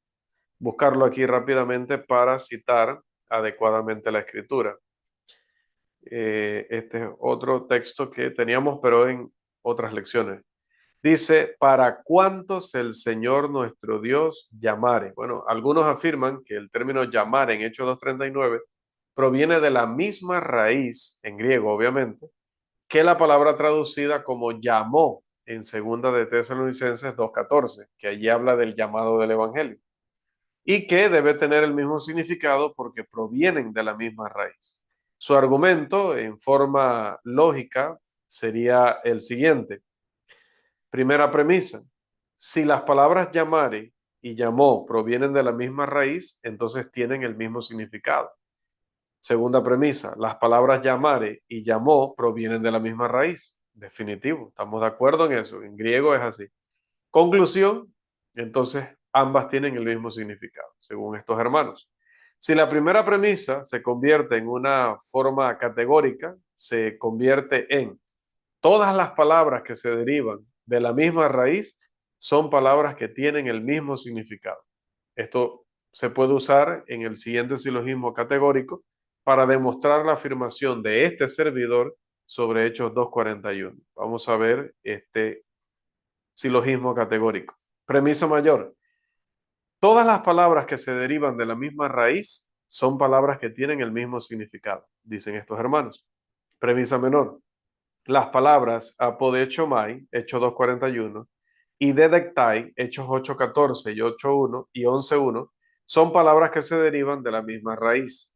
buscarlo aquí rápidamente para citar adecuadamente la escritura. Este es otro texto que teníamos, pero en otras lecciones. Dice, ¿para cuántos el Señor nuestro Dios llamare? Bueno, algunos afirman que el término llamar en Hechos 2:39 proviene de la misma raíz, en griego obviamente, que la palabra traducida como llamó en segunda de Tesalonicenses 2:14, que allí habla del llamado del Evangelio y que debe tener el mismo significado porque provienen de la misma raíz. Su argumento en forma lógica sería el siguiente. Primera premisa, si las palabras llamare y llamó provienen de la misma raíz, entonces tienen el mismo significado. Segunda premisa, las palabras llamare y llamó provienen de la misma raíz. Definitivo, estamos de acuerdo en eso, en griego es así. Conclusión, entonces ambas tienen el mismo significado, según estos hermanos. Si la primera premisa se convierte en una forma categórica, se convierte en todas las palabras que se derivan de la misma raíz son palabras que tienen el mismo significado. Esto se puede usar en el siguiente silogismo categórico para demostrar la afirmación de este servidor sobre Hechos 2:41. Vamos a ver este silogismo categórico. Premisa mayor. Todas las palabras que se derivan de la misma raíz son palabras que tienen el mismo significado, dicen estos hermanos. Premisa menor. Las palabras apodechomai, Hechos 2:41, y dedectai, Hechos 8:14 y 8:1 y 11:1, son palabras que se derivan de la misma raíz.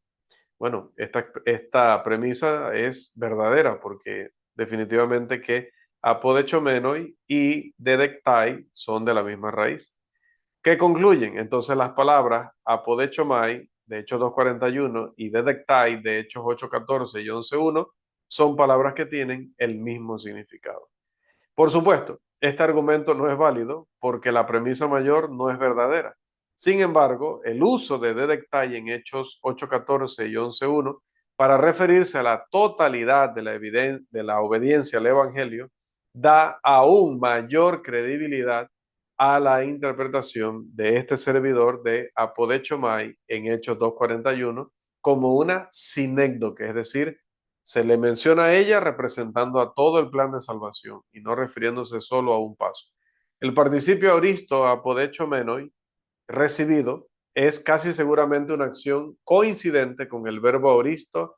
Bueno, esta premisa es verdadera porque definitivamente que apodechomenoi y dedectai son de la misma raíz. ¿Qué concluyen? Entonces las palabras apodechomai de Hechos 2:41 y dedectai de Hechos 8:14 y 11:1 son palabras que tienen el mismo significado. Por supuesto, este argumento no es válido porque la premisa mayor no es verdadera. Sin embargo, el uso de dedectai en Hechos 8:14 y 11:1 para referirse a la totalidad de la obediencia al Evangelio da aún mayor credibilidad a la interpretación de este servidor de apodechomai en Hechos 2:41 como una sinécdoque, es decir, se le menciona a ella representando a todo el plan de salvación y no refiriéndose solo a un paso. El participio auristo apodechomenoi recibido es casi seguramente una acción coincidente con el verbo auristo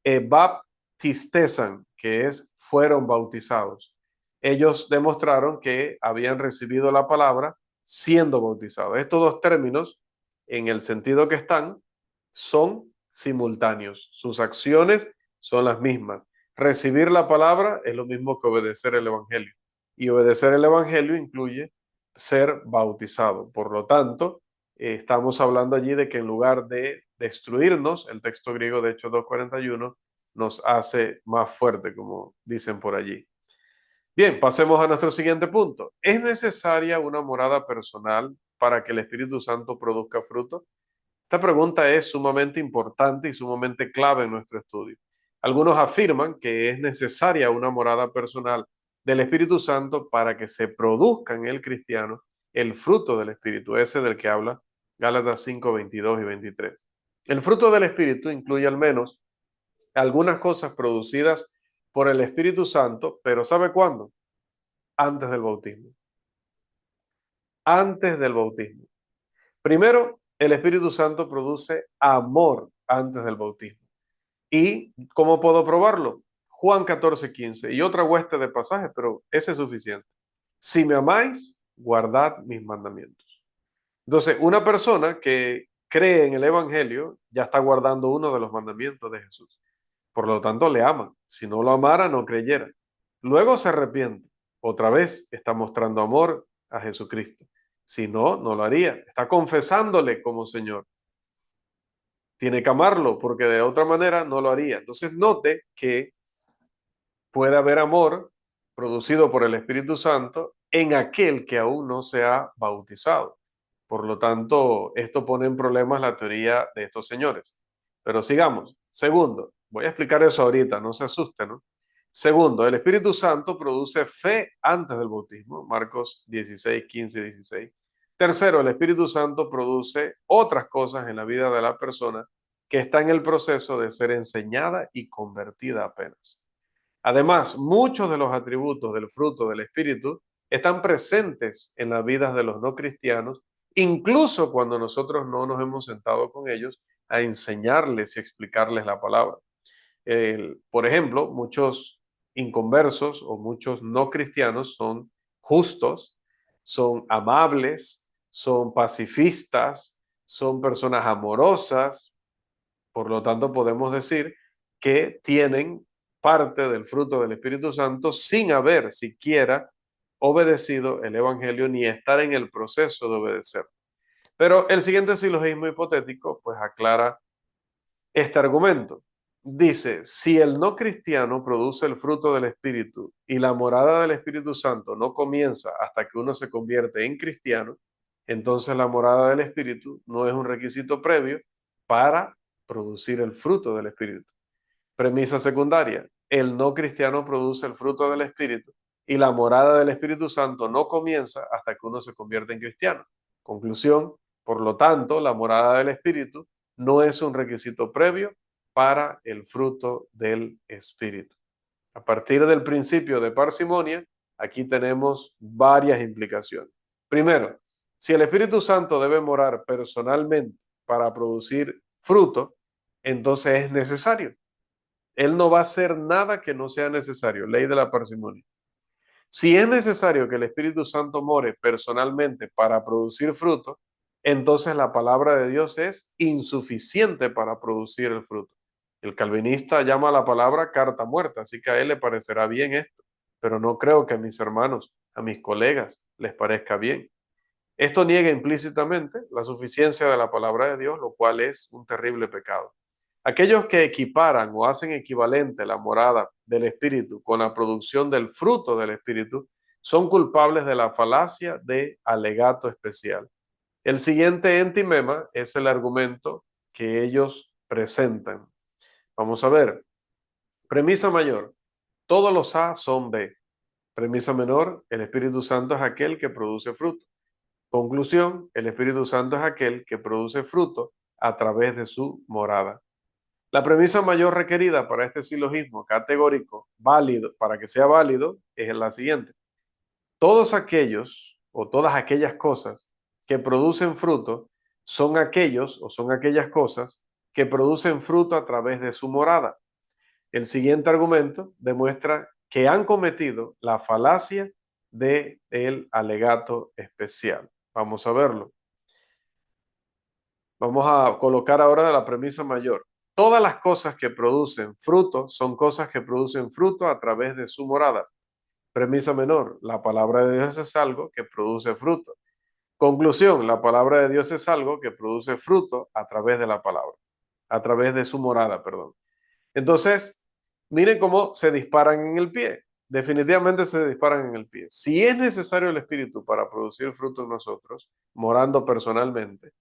baptistesan, que es fueron bautizados. Ellos demostraron que habían recibido la palabra siendo bautizados. Estos dos términos, en el sentido que están, son simultáneos. Sus acciones son las mismas. Recibir la palabra es lo mismo que obedecer el Evangelio. Y obedecer el Evangelio incluye ser bautizado. Por lo tanto, estamos hablando allí de que en lugar de destruirnos, el texto griego de Hechos 2:41 nos hace más fuerte, como dicen por allí. Bien, pasemos a nuestro siguiente punto. ¿Es necesaria una morada personal para que el Espíritu Santo produzca fruto? Esta pregunta es sumamente importante y sumamente clave en nuestro estudio. Algunos afirman que es necesaria una morada personal del Espíritu Santo para que se produzca en el cristiano el fruto del Espíritu, ese del que habla Gálatas 5:22 y 23. El fruto del Espíritu incluye al menos algunas cosas producidas por el Espíritu Santo, pero ¿sabe cuándo? Antes del bautismo. Antes del bautismo. Primero, el Espíritu Santo produce amor antes del bautismo. ¿Y cómo puedo probarlo? Juan 14:15 y otra hueste de pasajes, pero ese es suficiente. Si me amáis, guardad mis mandamientos. Entonces, una persona que cree en el Evangelio ya está guardando uno de los mandamientos de Jesús. Por lo tanto, le ama. Si no lo amara, no creyera. Luego se arrepiente. Otra vez está mostrando amor a Jesucristo. Si no, no lo haría. Está confesándole como Señor. Tiene que amarlo porque de otra manera no lo haría. Entonces, note que puede haber amor producido por el Espíritu Santo en aquel que aún no se ha bautizado. Por lo tanto, esto pone en problemas la teoría de estos señores. Pero sigamos. Segundo, voy a explicar eso ahorita, no se asusten, ¿no? Segundo, el Espíritu Santo produce fe antes del bautismo, Marcos 16:15 y 16. Tercero, el Espíritu Santo produce otras cosas en la vida de la persona que está en el proceso de ser enseñada y convertida apenas. Además, muchos de los atributos del fruto del Espíritu están presentes en las vidas de los no cristianos, incluso cuando nosotros no nos hemos sentado con ellos a enseñarles y explicarles la palabra. Por ejemplo, muchos inconversos o muchos no cristianos son justos, son amables, son pacifistas, son personas amorosas, por lo tanto, podemos decir que tienen parte del fruto del Espíritu Santo sin haber siquiera obedecido el Evangelio ni estar en el proceso de obedecer. Pero el siguiente silogismo hipotético pues aclara este argumento. Dice, si el no cristiano produce el fruto del Espíritu y la morada del Espíritu Santo no comienza hasta que uno se convierte en cristiano, entonces la morada del Espíritu no es un requisito previo para producir el fruto del Espíritu. Premisa secundaria, el no cristiano produce el fruto del Espíritu y la morada del Espíritu Santo no comienza hasta que uno se convierte en cristiano. Conclusión, Por lo tanto, la morada del Espíritu no es un requisito previo para el fruto del Espíritu. A partir del principio de parsimonia, aquí tenemos varias implicaciones. Primero, si el Espíritu Santo debe morar personalmente para producir fruto, entonces es necesario. Él no va a hacer nada que no sea necesario, ley de la parsimonia. Si es necesario que el Espíritu Santo more personalmente para producir fruto, entonces la palabra de Dios es insuficiente para producir el fruto. El calvinista llama a la palabra carta muerta, así que a él le parecerá bien esto, pero no creo que a mis hermanos, a mis colegas les parezca bien. Esto niega implícitamente la suficiencia de la palabra de Dios, lo cual es un terrible pecado. Aquellos que equiparan o hacen equivalente la morada del Espíritu con la producción del fruto del Espíritu son culpables de la falacia de alegato especial. El siguiente entimema es el argumento que ellos presentan. Vamos a ver. Premisa mayor. Todos los A son B. Premisa menor. El Espíritu Santo es aquel que produce fruto. Conclusión, el Espíritu Santo es aquel que produce fruto a través de su morada. La premisa mayor requerida para este silogismo categórico válido, para que sea válido, es la siguiente. Todos aquellos o todas aquellas cosas que producen fruto son aquellos o son aquellas cosas que producen fruto a través de su morada. El siguiente argumento demuestra que han cometido la falacia del alegato especial. Vamos a verlo. Vamos a colocar ahora la premisa mayor. Todas las cosas que producen fruto son cosas que producen fruto a través de su morada. Premisa menor, la palabra de Dios es algo que produce fruto. Conclusión, la palabra de Dios es algo que produce fruto a través de la palabra, a través de su morada, perdón. Entonces, miren cómo se disparan en el pie. Definitivamente se disparan en el pie. Si es necesario el Espíritu para producir fruto en nosotros, morando personalmente,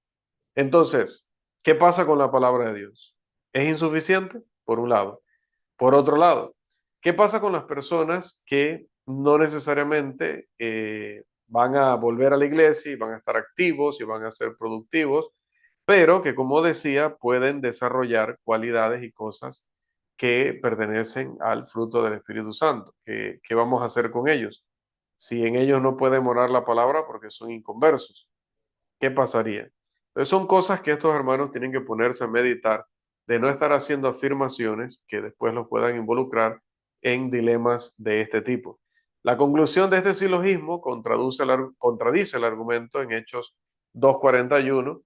entonces, ¿qué pasa con la palabra de Dios? ¿Es insuficiente? Por un lado. Por otro lado, ¿qué pasa con las personas que no necesariamente van a volver a la iglesia y van a estar activos y van a ser productivos, pero que, como decía, pueden desarrollar cualidades y cosas que pertenecen al fruto del Espíritu Santo? ¿Qué vamos a hacer con ellos? Si en ellos no puede morar la palabra porque son inconversos, ¿qué pasaría? Entonces son cosas que estos hermanos tienen que ponerse a meditar, de no estar haciendo afirmaciones que después los puedan involucrar en dilemas de este tipo. La conclusión de este silogismo contradice el argumento en Hechos 2:41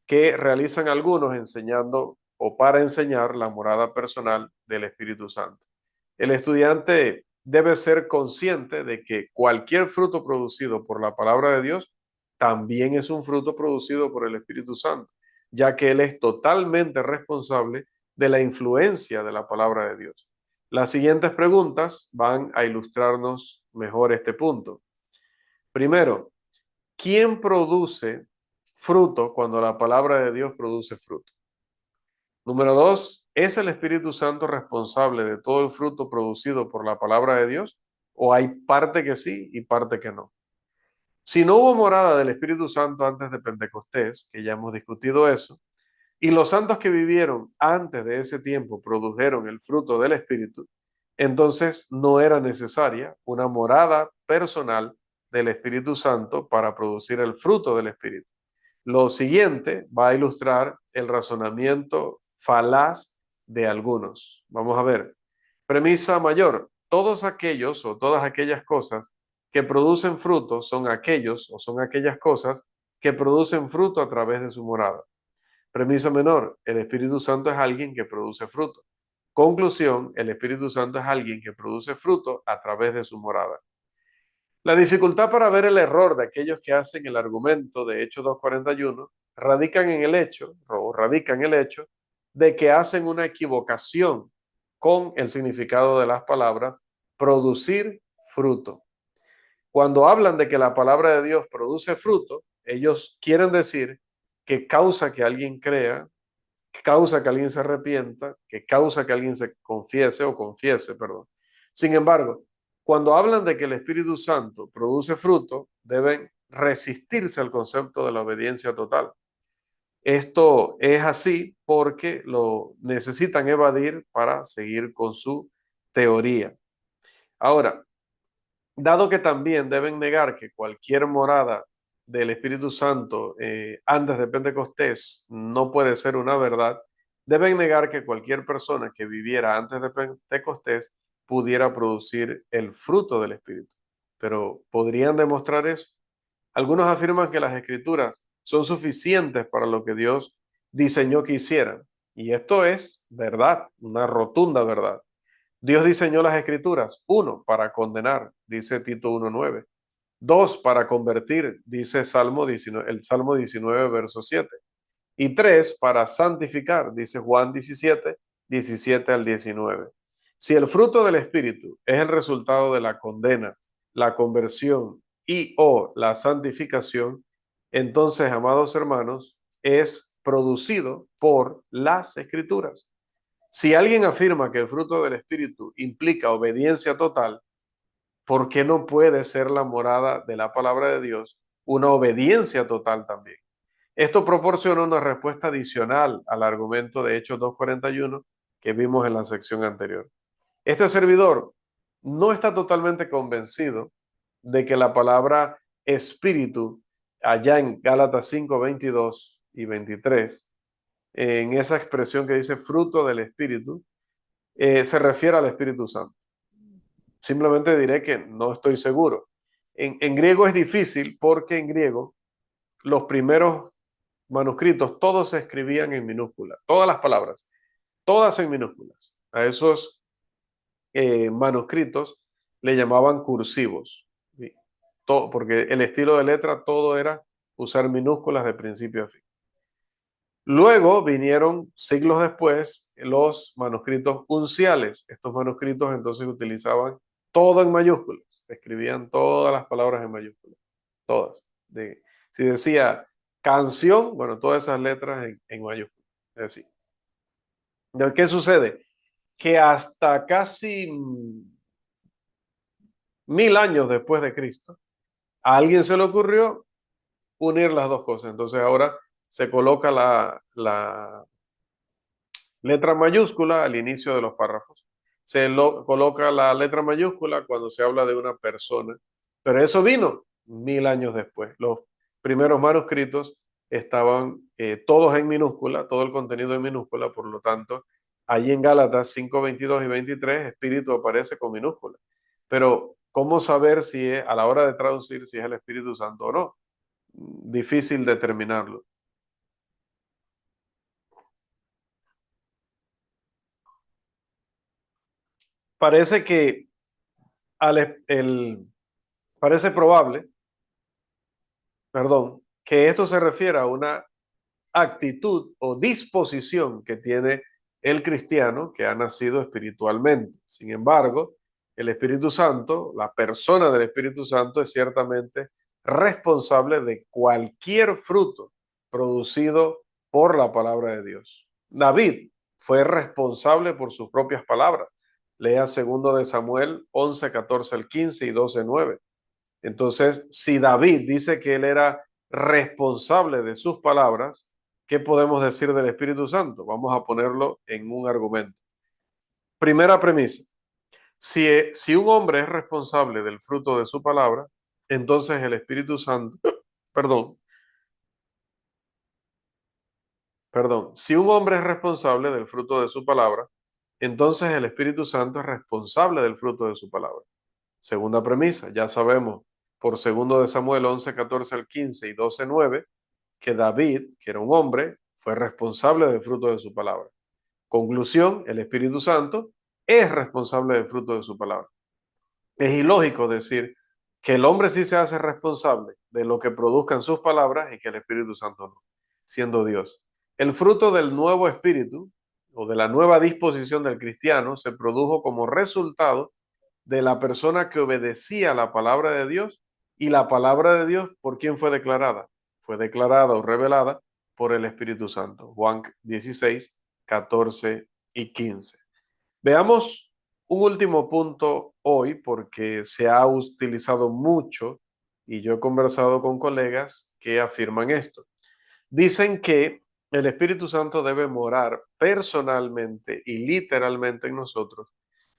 que realizan algunos enseñando o para enseñar la morada personal del Espíritu Santo. El estudiante debe ser consciente de que cualquier fruto producido por la palabra de Dios también es un fruto producido por el Espíritu Santo, ya que Él es totalmente responsable de la influencia de la palabra de Dios. Las siguientes preguntas van a ilustrarnos mejor este punto. Primero, ¿quién produce fruto cuando la palabra de Dios produce fruto? Número dos, ¿es el Espíritu Santo responsable de todo el fruto producido por la palabra de Dios? ¿O hay parte que sí y parte que no? Si no hubo morada del Espíritu Santo antes de Pentecostés, que ya hemos discutido eso, y los santos que vivieron antes de ese tiempo produjeron el fruto del Espíritu, entonces no era necesaria una morada personal del Espíritu Santo para producir el fruto del Espíritu. Lo siguiente va a ilustrar el razonamiento falaz de algunos. Vamos a ver. Premisa mayor. Todos aquellos o todas aquellas cosas que producen fruto son aquellos o son aquellas cosas que producen fruto a través de su morada. Premisa menor. El Espíritu Santo es alguien que produce fruto. Conclusión. El Espíritu Santo es alguien que produce fruto a través de su morada. La dificultad para ver el error de aquellos que hacen el argumento de Hechos 2:41 radica en el hecho de que hacen una equivocación con el significado de las palabras producir fruto. Cuando hablan de que la palabra de Dios produce fruto, ellos quieren decir que causa que alguien crea, que causa que alguien se arrepienta, que causa que alguien se confiese, perdón. Sin embargo, cuando hablan de que el Espíritu Santo produce fruto, deben resistirse al concepto de la obediencia total. Esto es así porque lo necesitan evadir para seguir con su teoría. Ahora, dado que también deben negar que cualquier morada del Espíritu Santo antes de Pentecostés no puede ser una verdad, deben negar que cualquier persona que viviera antes de Pentecostés pudiera producir el fruto del Espíritu. Pero ¿podrían demostrar eso? Algunos afirman que las escrituras son suficientes para lo que Dios diseñó que hicieran. Y esto es verdad, una rotunda verdad. Dios diseñó las escrituras, uno, para condenar, dice Tito 1:9. Dos, para convertir, dice Salmo 19, el Salmo 19, verso 7. Y tres, para santificar, dice Juan 17, 17 al 19. Si el fruto del Espíritu es el resultado de la condena, la conversión y o la santificación, entonces, amados hermanos, es producido por las Escrituras. Si alguien afirma que el fruto del Espíritu implica obediencia total, ¿por qué no puede ser la morada de la palabra de Dios una obediencia total también? Esto proporciona una respuesta adicional al argumento de Hechos 2:41 que vimos en la sección anterior. Este servidor no está totalmente convencido de que la palabra espíritu, allá en Gálatas 5:22 y 23, en esa expresión que dice fruto del espíritu, se refiere al Espíritu Santo. Simplemente diré que no estoy seguro. En griego es difícil porque en griego los primeros manuscritos todos se escribían en minúsculas, todas las palabras, todas en minúsculas. A esos manuscritos le llamaban cursivos, ¿sí? Porque el estilo de letra todo era usar minúsculas de principio a fin. Luego vinieron siglos después los manuscritos unciales. Estos manuscritos entonces utilizaban todo en mayúsculas, escribían todas las palabras en mayúsculas, todas. Si decía canción, bueno, todas esas letras en mayúsculas. Es decir, ¿qué sucede? Que hasta casi 1000 años después de Cristo, a alguien se le ocurrió unir las dos cosas. Entonces ahora se coloca la letra mayúscula al inicio de los párrafos. Coloca la letra mayúscula cuando se habla de una persona, pero eso vino 1000 años después. Los primeros manuscritos estaban todos en minúscula, todo el contenido en minúscula, por lo tanto, allí en Gálatas 5:22 y 23, espíritu aparece con minúscula. Pero, ¿cómo saber si es, a la hora de traducir, si es el Espíritu Santo o no? Difícil determinarlo. Parece que parece probable, perdón, que esto se refiere a una actitud o disposición que tiene el cristiano que ha nacido espiritualmente. Sin embargo, el Espíritu Santo, la persona del Espíritu Santo es ciertamente responsable de cualquier fruto producido por la palabra de Dios. David fue responsable por sus propias palabras. Lea 2 de Samuel 11:14 al 15 y 12:9. Entonces, si David dice que él era responsable de sus palabras, ¿qué podemos decir del Espíritu Santo? Vamos a ponerlo en un argumento. Primera premisa, si un hombre es responsable del fruto de su palabra, entonces el Espíritu Santo, perdón, si un hombre es responsable del fruto de su palabra, entonces el Espíritu Santo es responsable del fruto de su palabra. Segunda premisa, ya sabemos por 2 de Samuel 11:14 al 15 y 12:9 que David, que era un hombre, fue responsable del fruto de su palabra. Conclusión, el Espíritu Santo es responsable del fruto de su palabra. Es ilógico decir que el hombre sí se hace responsable de lo que produzcan sus palabras y que el Espíritu Santo no, siendo Dios. El fruto del nuevo espíritu o de la nueva disposición del cristiano se produjo como resultado de la persona que obedecía la palabra de Dios, y la palabra de Dios, ¿por quién fue declarada? Fue declarada o revelada por el Espíritu Santo. Juan 16, 14 y 15. Veamos un último punto hoy porque se ha utilizado mucho y yo he conversado con colegas que afirman esto. Dicen que el Espíritu Santo debe morar personalmente y literalmente en nosotros,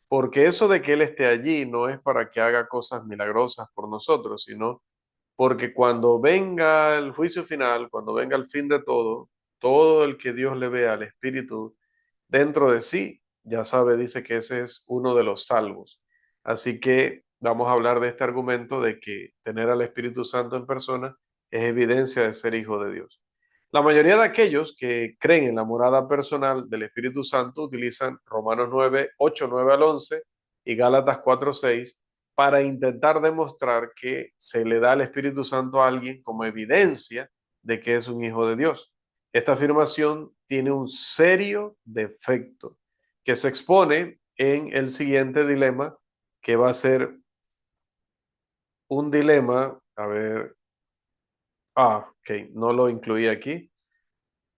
porque eso de que Él esté allí no es para que haga cosas milagrosas por nosotros, sino porque cuando venga el juicio final, cuando venga el fin de todo, todo el que Dios le vea al Espíritu dentro de sí, ya sabe, dice que ese es uno de los salvos. Así que vamos a hablar de este argumento de que tener al Espíritu Santo en persona es evidencia de ser hijo de Dios. La mayoría de aquellos que creen en la morada personal del Espíritu Santo utilizan Romanos 9, 8, 9 al 11 y Gálatas 4, 6 para intentar demostrar que se le da al Espíritu Santo a alguien como evidencia de que es un hijo de Dios. Esta afirmación tiene un serio defecto que se expone en el siguiente dilema, que va a ser un dilema, a ver, ok, no lo incluí aquí,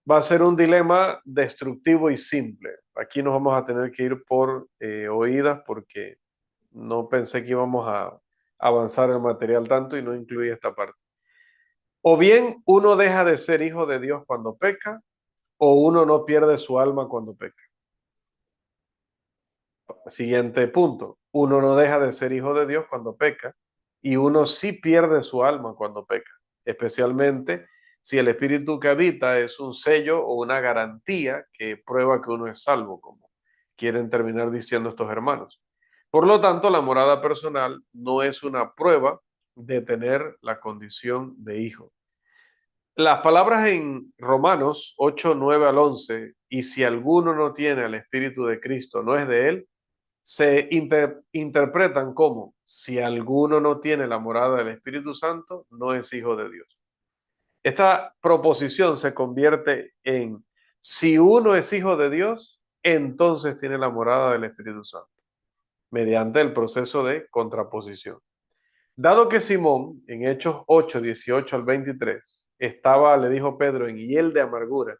va a ser un dilema destructivo y simple. Aquí nos vamos a tener que ir por oídas porque no pensé que íbamos a avanzar el material tanto y no incluí esta parte. O bien uno deja de ser hijo de Dios cuando peca, o uno no pierde su alma cuando peca. Siguiente punto. Uno no deja de ser hijo de Dios cuando peca y uno sí pierde su alma cuando peca, especialmente si el espíritu que habita es un sello o una garantía que prueba que uno es salvo, como quieren terminar diciendo estos hermanos. Por lo tanto, la morada personal no es una prueba de tener la condición de hijo. Las palabras en Romanos 8, 9 al 11, y si alguno no tiene al Espíritu de Cristo, no es de él, se interpretan como si alguno no tiene la morada del Espíritu Santo, no es hijo de Dios. Esta proposición se convierte en si uno es hijo de Dios, entonces tiene la morada del Espíritu Santo, mediante el proceso de contraposición. Dado que Simón, en Hechos 8, 18 al 23, estaba, le dijo Pedro, en hiel de amargura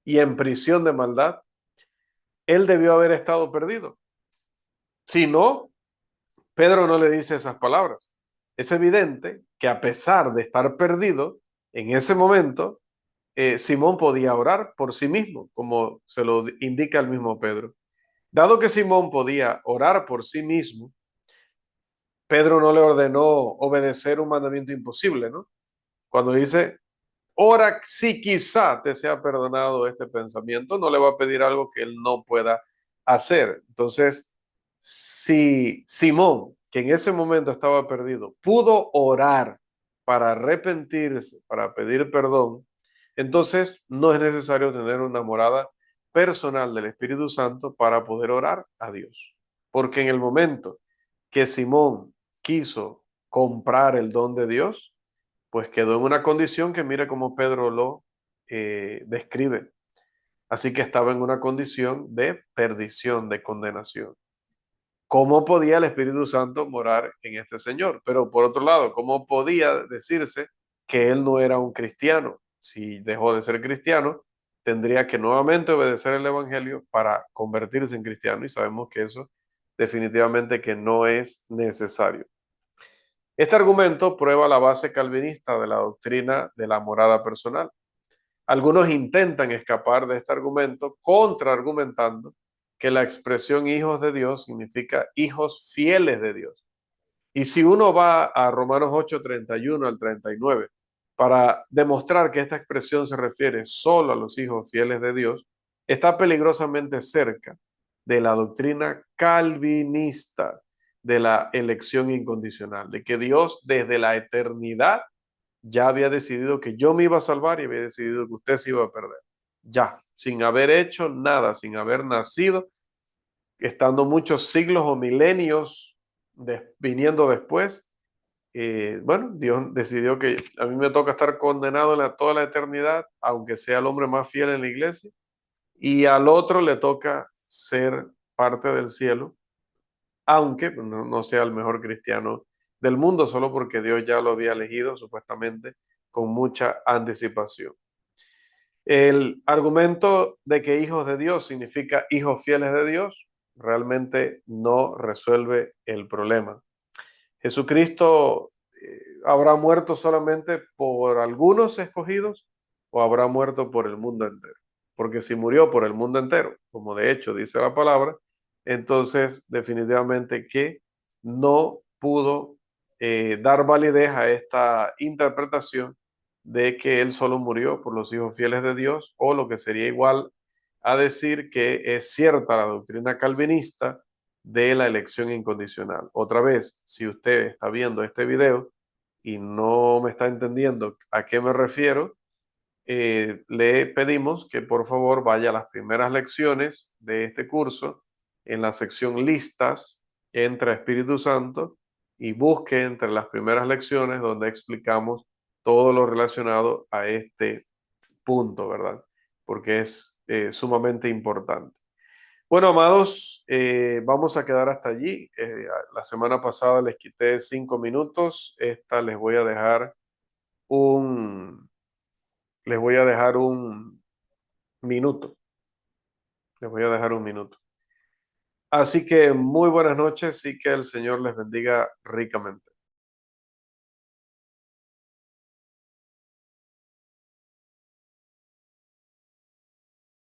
y en prisión de maldad, él debió haber estado perdido. Si no, Pedro no le dice esas palabras. Es evidente que a pesar de estar perdido, en ese momento, Simón podía orar por sí mismo, como se lo indica el mismo Pedro. Dado que Simón podía orar por sí mismo, Pedro no le ordenó obedecer un mandamiento imposible, ¿no? Cuando dice, ora si quizá te sea perdonado este pensamiento, no le va a pedir algo que él no pueda hacer. Entonces, si Simón, que en ese momento estaba perdido, pudo orar para arrepentirse, para pedir perdón, entonces no es necesario tener una morada personal del Espíritu Santo para poder orar a Dios. Porque en el momento que Simón quiso comprar el don de Dios, pues quedó en una condición que mire cómo Pedro lo describe. Así que estaba en una condición de perdición, de condenación. ¿Cómo podía el Espíritu Santo morar en este señor? Pero por otro lado, ¿cómo podía decirse que él no era un cristiano? Si dejó de ser cristiano, tendría que nuevamente obedecer el Evangelio para convertirse en cristiano y sabemos que eso definitivamente que no es necesario. Este argumento prueba la base calvinista de la doctrina de la morada personal. Algunos intentan escapar de este argumento contraargumentando que la expresión hijos de Dios significa hijos fieles de Dios. Y si uno va a Romanos 8, 31 al 39, para demostrar que esta expresión se refiere solo a los hijos fieles de Dios, está peligrosamente cerca de la doctrina calvinista de la elección incondicional, de que Dios desde la eternidad ya había decidido que yo me iba a salvar y había decidido que usted se iba a perder. Ya, sin haber hecho nada, sin haber nacido, estando muchos siglos o milenios viniendo después, bueno, Dios decidió que a mí me toca estar condenado en toda la eternidad, aunque sea el hombre más fiel en la iglesia, y al otro le toca ser parte del cielo, aunque no sea el mejor cristiano del mundo, solo porque Dios ya lo había elegido supuestamente con mucha anticipación. El argumento de que hijos de Dios significa hijos fieles de Dios realmente no resuelve el problema. Jesucristo ¿habrá muerto solamente por algunos escogidos o habrá muerto por el mundo entero? Porque si murió por el mundo entero, como de hecho dice la palabra, entonces definitivamente que no pudo dar validez a esta interpretación de que él solo murió por los hijos fieles de Dios, o lo que sería igual a decir que es cierta la doctrina calvinista de la elección incondicional. Otra vez, si usted está viendo este video y no me está entendiendo a qué me refiero, le pedimos que por favor vaya a las primeras lecciones de este curso en la sección listas, entre Espíritu Santo y busque entre las primeras lecciones donde explicamos todo lo relacionado a este punto, ¿verdad? Porque es sumamente importante. Bueno, amados, vamos a quedar hasta allí. La semana pasada les quité 5 minutos. Esta un, les voy a dejar un minuto. Les voy a dejar un minuto. Así que muy buenas noches y que el Señor les bendiga ricamente.